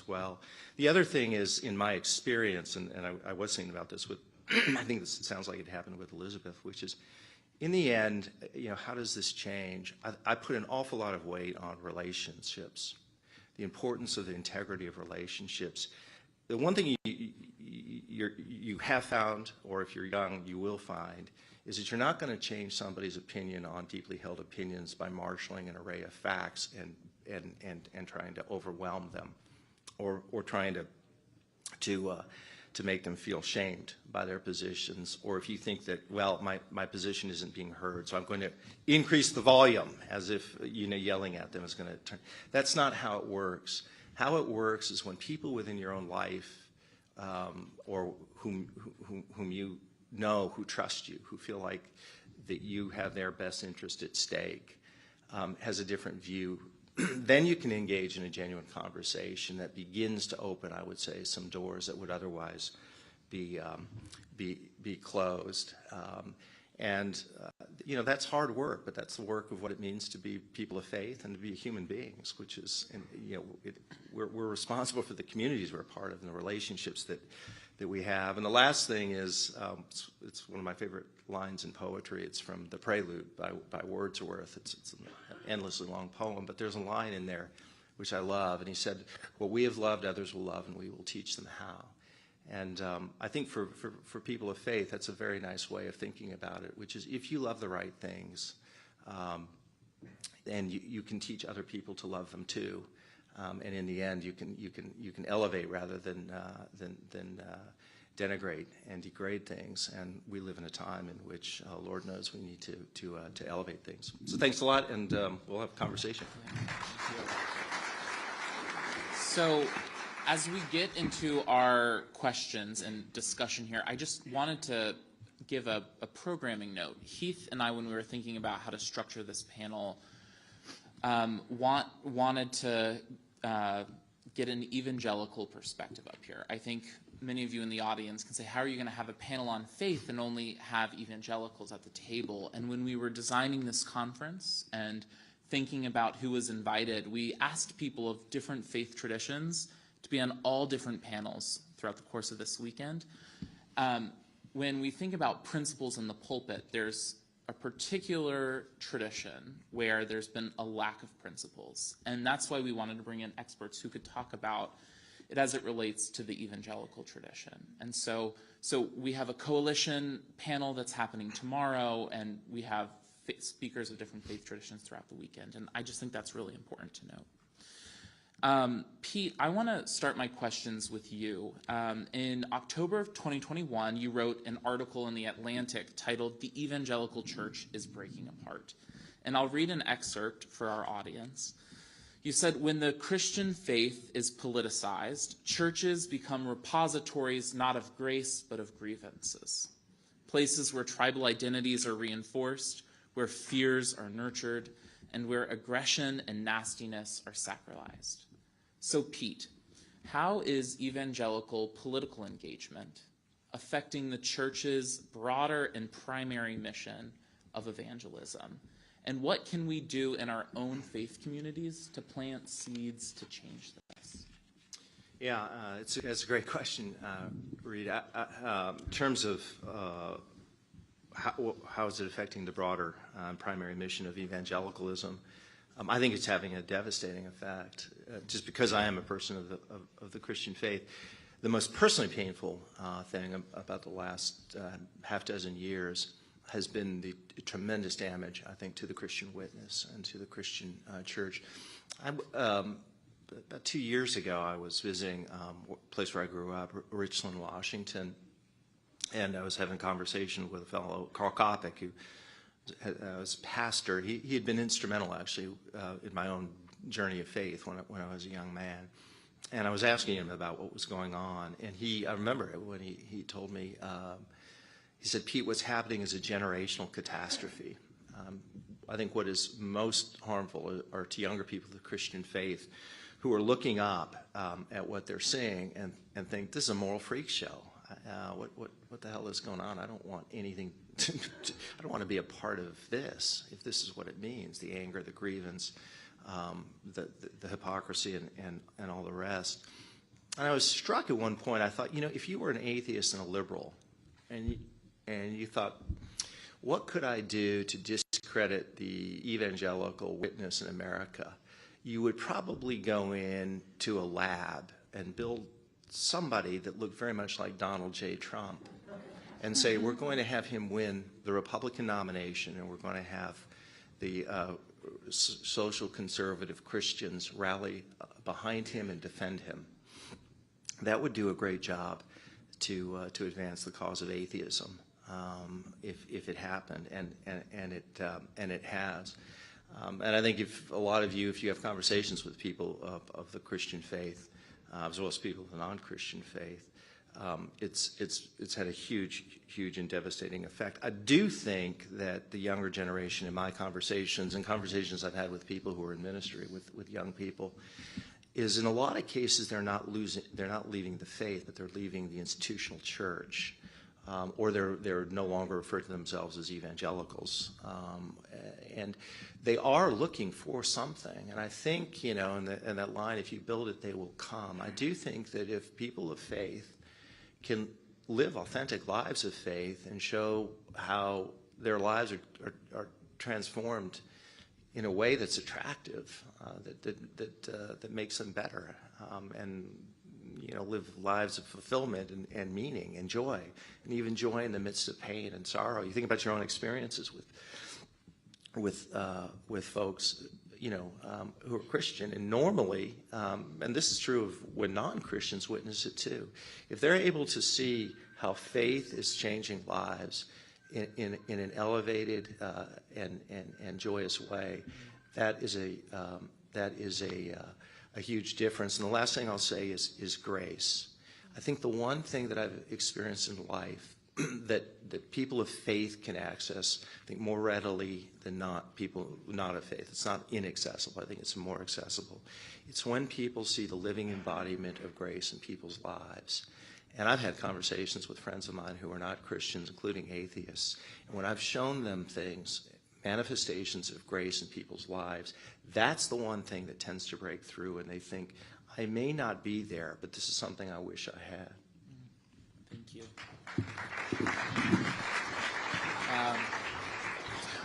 well. The other thing is, in my experience, and I was thinking about this with, I think this sounds like it happened with Elizabeth, which is, in the end, you know, how does this change? I put an awful lot of weight on relationships, the importance of the integrity of relationships. The one thing you have found, or if you're young, you will find, is that you're not going to change somebody's opinion on deeply held opinions by marshaling an array of facts and trying to overwhelm them, or trying to make them feel shamed by their positions, or if you think that, well, my position isn't being heard, so I'm going to increase the volume, as if, you know, yelling at them is going to turn. That's not how it works. How it works is when people within your own life, or whom you know, who trust you, who feel like that you have their best interest at stake, has a different view, then you can engage in a genuine conversation that begins to open, I would say, some doors that would otherwise be closed. You know, that's hard work, but that's the work of what it means to be people of faith and to be human beings, which is, you know, we're responsible for the communities we're a part of and the relationships that we have. And the last thing is, it's one of my favorite lines in poetry. It's from The Prelude by Wordsworth. It's an endlessly long poem, but there's a line in there which I love, and he said, "What we have loved, others will love, and we will teach them how." And I think for people of faith, that's a very nice way of thinking about it, which is if you love the right things, and you can teach other people to love them too, and in the end, you can elevate rather than denigrate and degrade things. And we live in a time in which, Lord knows, we need to elevate things. So thanks a lot, and we'll have a conversation. So, as we get into our questions and discussion here, I just wanted to give a programming note. Heath and I, when we were thinking about how to structure this panel, wanted to get an evangelical perspective up here. I think many of you in the audience can say, how are you going to have a panel on faith and only have evangelicals at the table? And when we were designing this conference and thinking about who was invited, we asked people of different faith traditions to be on all different panels throughout the course of this weekend. When we think about principles in the pulpit, there's a particular tradition where there's been a lack of principles. And that's why we wanted to bring in experts who could talk about it as it relates to the evangelical tradition. And so we have a coalition panel that's happening tomorrow, and we have speakers of different faith traditions throughout the weekend. And I just think that's really important to note. Pete, I want to start my questions with you. In October of 2021, you wrote an article in The Atlantic titled "The Evangelical Church is Breaking Apart." And I'll read an excerpt for our audience. You said, "When the Christian faith is politicized, churches become repositories not of grace but of grievances, places where tribal identities are reinforced, where fears are nurtured, and where aggression and nastiness are sacralized." So, Pete, how is evangelical political engagement affecting the church's broader and primary mission of evangelism? And what can we do in our own faith communities to plant seeds to change this? Yeah, it's a great question, Reed. In terms of how is it affecting the broader primary mission of evangelicalism, I think it's having a devastating effect. Just because I am a person of the Christian faith, the most personally painful thing about the last half dozen years has been the tremendous damage, I think, to the Christian witness and to the Christian church. About 2 years ago, I was visiting a place where I grew up, Richland, Washington, and I was having a conversation with a fellow, Carl Kopic, who was a pastor. He had been instrumental, actually, in my own journey of faith when I was a young man. And I was asking him about what was going on, and I remember it when he told me, he said, "Pete, what's happening is a generational catastrophe." I think what is most harmful are to younger people of the Christian faith who are looking up at what they're seeing and think, this is a moral freak show. What the hell is going on? I don't want anything I don't want to be a part of this, if this is what it means, the anger, the grievance, the hypocrisy, and all the rest. And I was struck at one point. I thought, if you were an atheist and a liberal, and you thought, what could I do to discredit the evangelical witness in America? You would probably go into a lab and build somebody that looked very much like Donald J. Trump and say, we're going to have him win the Republican nomination, and we're going to have the social conservative Christians rally behind him and defend him. That would do a great job to advance the cause of atheism. If it happened, and it has, and I think if you have conversations with people of the Christian faith, as well as people of the non-Christian faith, it's had a huge and devastating effect. I do think that the younger generation, in my conversations and conversations I've had with people who are in ministry with young people, is in a lot of cases they're not leaving the faith, but they're leaving the institutional church. Or they're no longer referred to themselves as evangelicals, and they are looking for something. And I think, in that line, if you build it, they will come. I do think that if people of faith can live authentic lives of faith and show how their lives are transformed in a way that's attractive, that makes them better, and live lives of fulfillment and meaning and joy, and even joy in the midst of pain and sorrow. You think about your own experiences with folks, who are Christian, and normally, and this is true of when non-Christians witness it too. If they're able to see how faith is changing lives in an elevated and joyous way, that is a huge difference. And the last thing I'll say is grace. I think the one thing that I've experienced in life that people of faith can access, I think, more readily than not people not of faith. It's not inaccessible. I think it's more accessible. It's when people see the living embodiment of grace in people's lives. And I've had conversations with friends of mine who are not Christians, including atheists. And when I've shown them things, manifestations of grace in people's lives, that's the one thing that tends to break through, and they think, I may not be there, but this is something I wish I had. Thank you.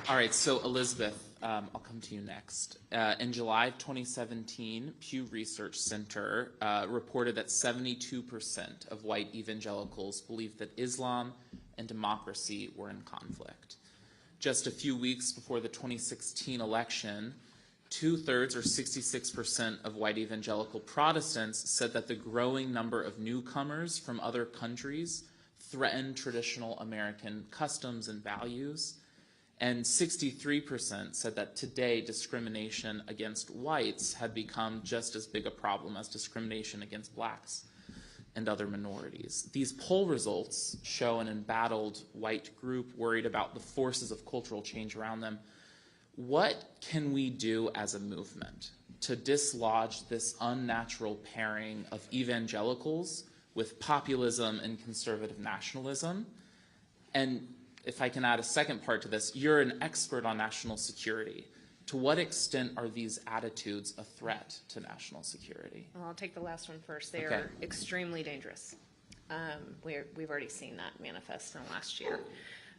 All right, so Elizabeth, I'll come to you next. In July of 2017, Pew Research Center reported that 72% of white evangelicals believed that Islam and democracy were in conflict. Just a few weeks before the 2016 election, 2/3 or 66% of white evangelical Protestants said that the growing number of newcomers from other countries threatened traditional American customs and values. And 63% said that today discrimination against whites had become just as big a problem as discrimination against blacks and other minorities. These poll results show an embattled white group worried about the forces of cultural change around them. What can we do as a movement to dislodge this unnatural pairing of evangelicals with populism and conservative nationalism? And if I can add a second part to this, you're an expert on national security. To what extent are these attitudes a threat to national security? Well, I'll take the last one first. They Okay. are extremely dangerous. We've already seen that manifest in the last year.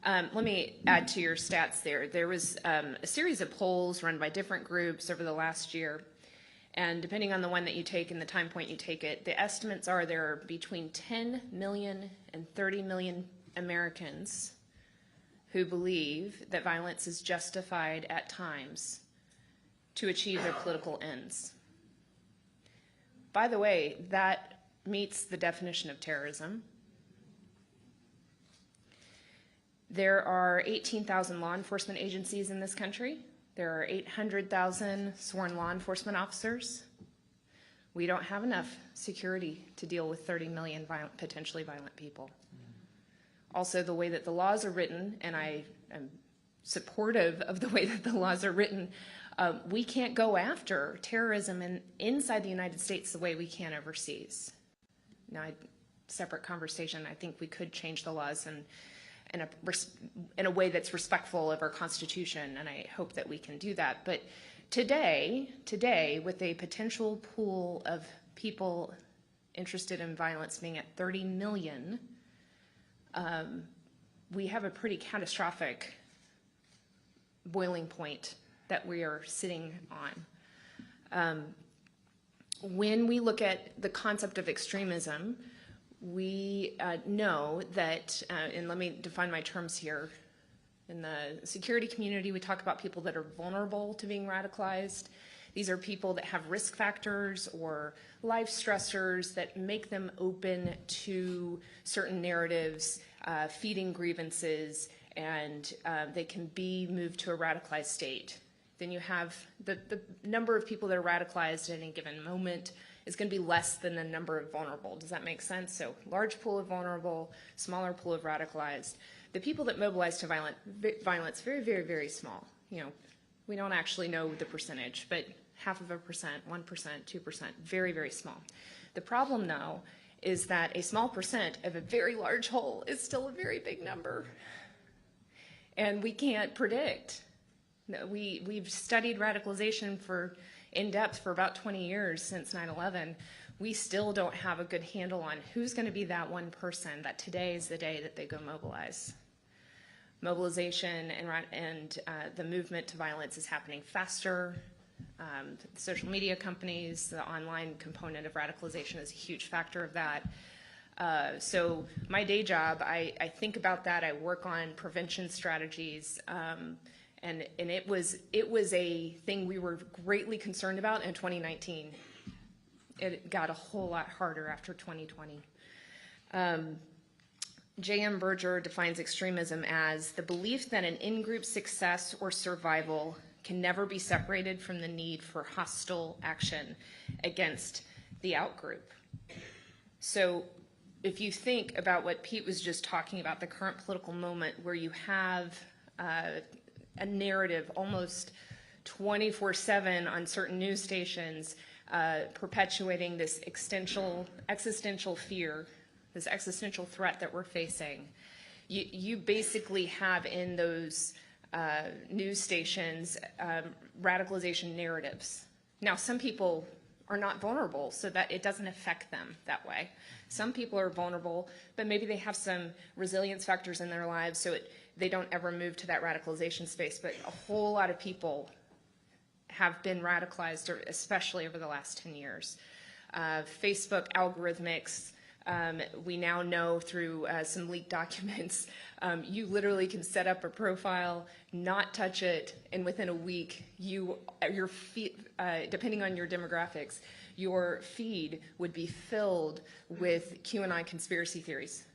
Let me add to your stats there. There was a series of polls run by different groups over the last year. And depending on the one that you take and the time point you take it, the estimates are there are between 10 million and 30 million Americans who believe that violence is justified at times to achieve their political ends. By the way, that meets the definition of terrorism. There are 18,000 law enforcement agencies in this country. There are 800,000 sworn law enforcement officers. We don't have enough security to deal with 30 million potentially violent people. Also, the way that the laws are written, and I am supportive of the way that the laws are written, we can't go after terrorism inside the United States the way we can overseas. Now, separate conversation, I think we could change the laws in a way that's respectful of our Constitution, and I hope that we can do that. But today, with a potential pool of people interested in violence being at 30 million, we have a pretty catastrophic boiling point that we are sitting on. When we look at the concept of extremism, we know that, and let me define my terms here. In the security community, we talk about people that are vulnerable to being radicalized. These are people that have risk factors or life stressors that make them open to certain narratives, feeding grievances, and they can be moved to a radicalized state. Then you have the number of people that are radicalized at any given moment is going to be less than the number of vulnerable. Does that make sense? So large pool of vulnerable, smaller pool of radicalized. The people that mobilize to violence, very, very, very small. You know, we don't actually know the percentage, but 0.5%, 1%, 2%, very, very small. The problem, though, is that a small percent of a very large whole is still a very big number. And we can't predict. We've studied radicalization in depth for about 20 years since 9/11. We still don't have a good handle on who's going to be that one person that today is the day that they go mobilize. Mobilization and the movement to violence is happening faster. The social media companies, the online component of radicalization is a huge factor of that. So my day job, I think about that. I work on prevention strategies. And it was a thing we were greatly concerned about in 2019. It got a whole lot harder after 2020. J.M. Berger defines extremism as the belief that an in-group success or survival can never be separated from the need for hostile action against the outgroup. So if you think about what Pete was just talking about, the current political moment where you have a narrative almost 24/7 on certain news stations perpetuating this existential fear, this existential threat that we're facing. You basically have in those news stations radicalization narratives. Now, some people are not vulnerable, so that it doesn't affect them that way. Some people are vulnerable, but maybe they have some resilience factors in their lives, so they don't ever move to that radicalization space. But a whole lot of people have been radicalized, especially over the last 10 years. Facebook algorithmics, we now know through some leaked documents, you literally can set up a profile, not touch it, and within a week, your feed, depending on your demographics, your feed would be filled with QAnon conspiracy theories.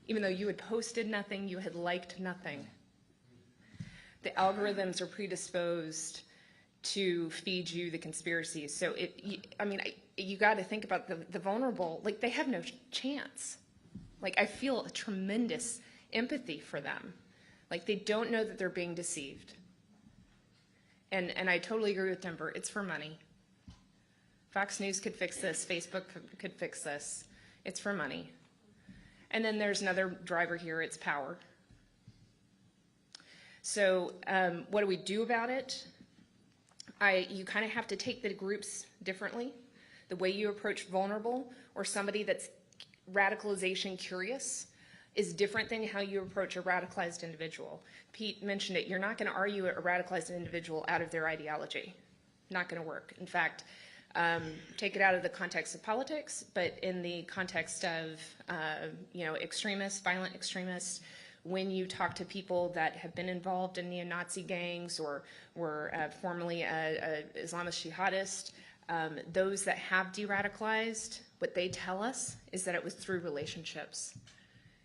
Even though you had posted nothing, you had liked nothing. The algorithms are predisposed to feed you the conspiracies. So you got to think about the vulnerable. Like, they have no chance. Like, I feel a tremendous empathy for them. Like, they don't know that they're being deceived. And I totally agree with Denver. It's for money. Fox News could fix this. Facebook could fix this. It's for money. And then there's another driver here. It's power. So what do we do about it? You kind of have to take the groups differently. The way you approach vulnerable or somebody that's radicalization curious is different than how you approach a radicalized individual. Pete mentioned it. You're not going to argue a radicalized individual out of their ideology. Not going to work. In fact, take it out of the context of politics, but in the context of extremists, violent extremists, when you talk to people that have been involved in neo-Nazi gangs or were formerly Islamist jihadist, those that have de-radicalized, what they tell us is that it was through relationships.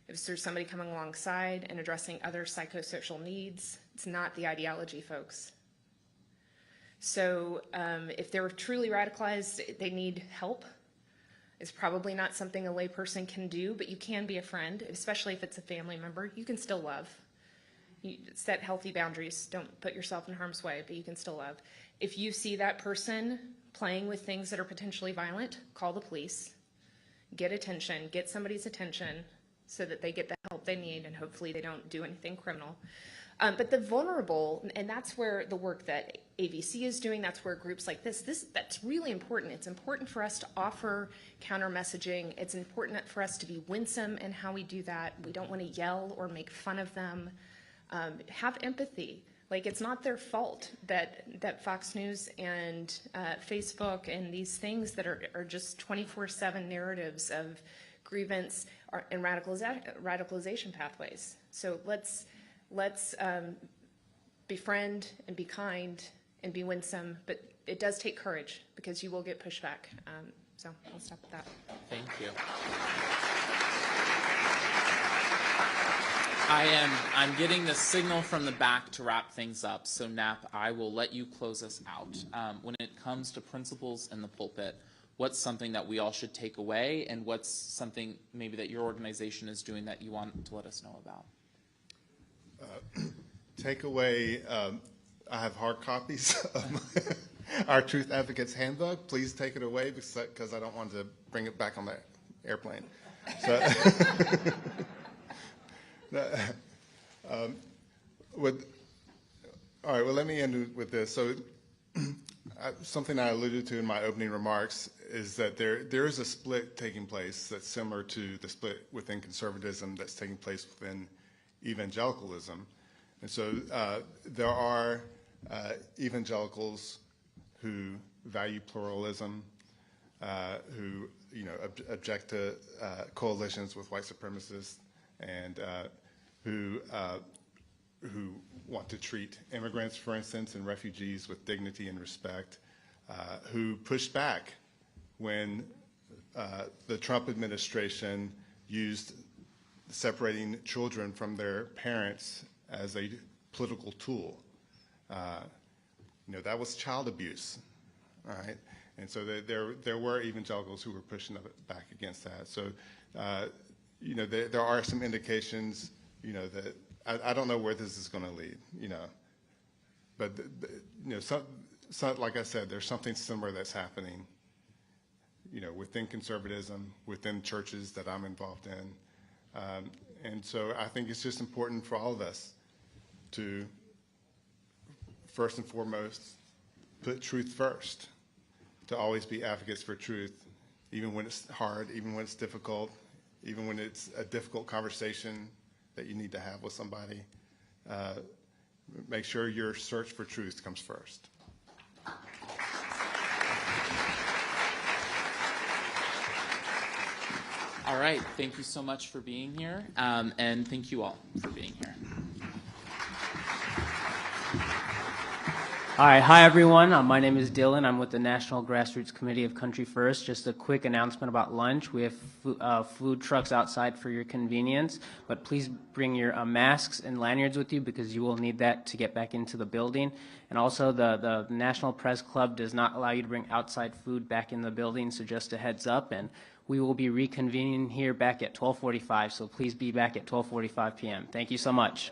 It was through somebody coming alongside and addressing other psychosocial needs. It's not the ideology, folks. So if they're truly radicalized, they need help. It's probably not something a layperson can do, but you can be a friend, especially if it's a family member. You can still love. You set healthy boundaries. Don't put yourself in harm's way, but you can still love. If you see that person playing with things that are potentially violent, call the police. Get attention. Get somebody's attention so that they get the help they need, and hopefully they don't do anything criminal. But the vulnerable, and that's where the work that AVC is doing, that's where groups like that's really important. It's important for us to offer counter messaging. It's important for us to be winsome in how we do that. We don't want to yell or make fun of them. Have empathy. Like, it's not their fault that Fox News and Facebook and these things that are just 24/7 narratives of grievance and radicalization pathways. So let's befriend and be kind and be winsome, but it does take courage because you will get pushback. So I'll stop with that. Thank you. I'm getting the signal from the back to wrap things up. So Nap, I will let you close us out. When it comes to principles in the pulpit, what's something that we all should take away, and what's something maybe that your organization is doing that you want to let us know about? Takeaway, I have hard copies of our Truth Advocates Handbook. Please take it away because I don't want to bring it back on the airplane. So, all right, well, let me end with this. So something I alluded to in my opening remarks is that there is a split taking place that's similar to the split within conservatism that's taking place within evangelicalism. And so there are evangelicals who value pluralism, who object to coalitions with white supremacists, and who want to treat immigrants, for instance, and refugees with dignity and respect, who push back when the Trump administration used separating children from their parents as a political tool. That was child abuse, all right? And so there were evangelicals who were pushing back against that. So, there are some indications, that I don't know where this is going to lead, but like I said, there's something similar that's happening, within conservatism, within churches that I'm involved in. And so I think it's just important for all of us to, first and foremost, put truth first. to always be advocates for truth, even when it's hard, even when it's difficult, even when it's a difficult conversation that you need to have with somebody. Make sure your search for truth comes first. All right, thank you so much for being here, and thank you all for being here. All right, hi everyone. My name is Dylan. I'm with the National Grassroots Committee of Country First. Just a quick announcement about lunch. We have food trucks outside for your convenience, but please bring your masks and lanyards with you because you will need that to get back into the building. And also the National Press Club does not allow you to bring outside food back in the building, so just a heads up. And we will be reconvening here back at 12:45, so please be back at 12:45 p.m. Thank you so much.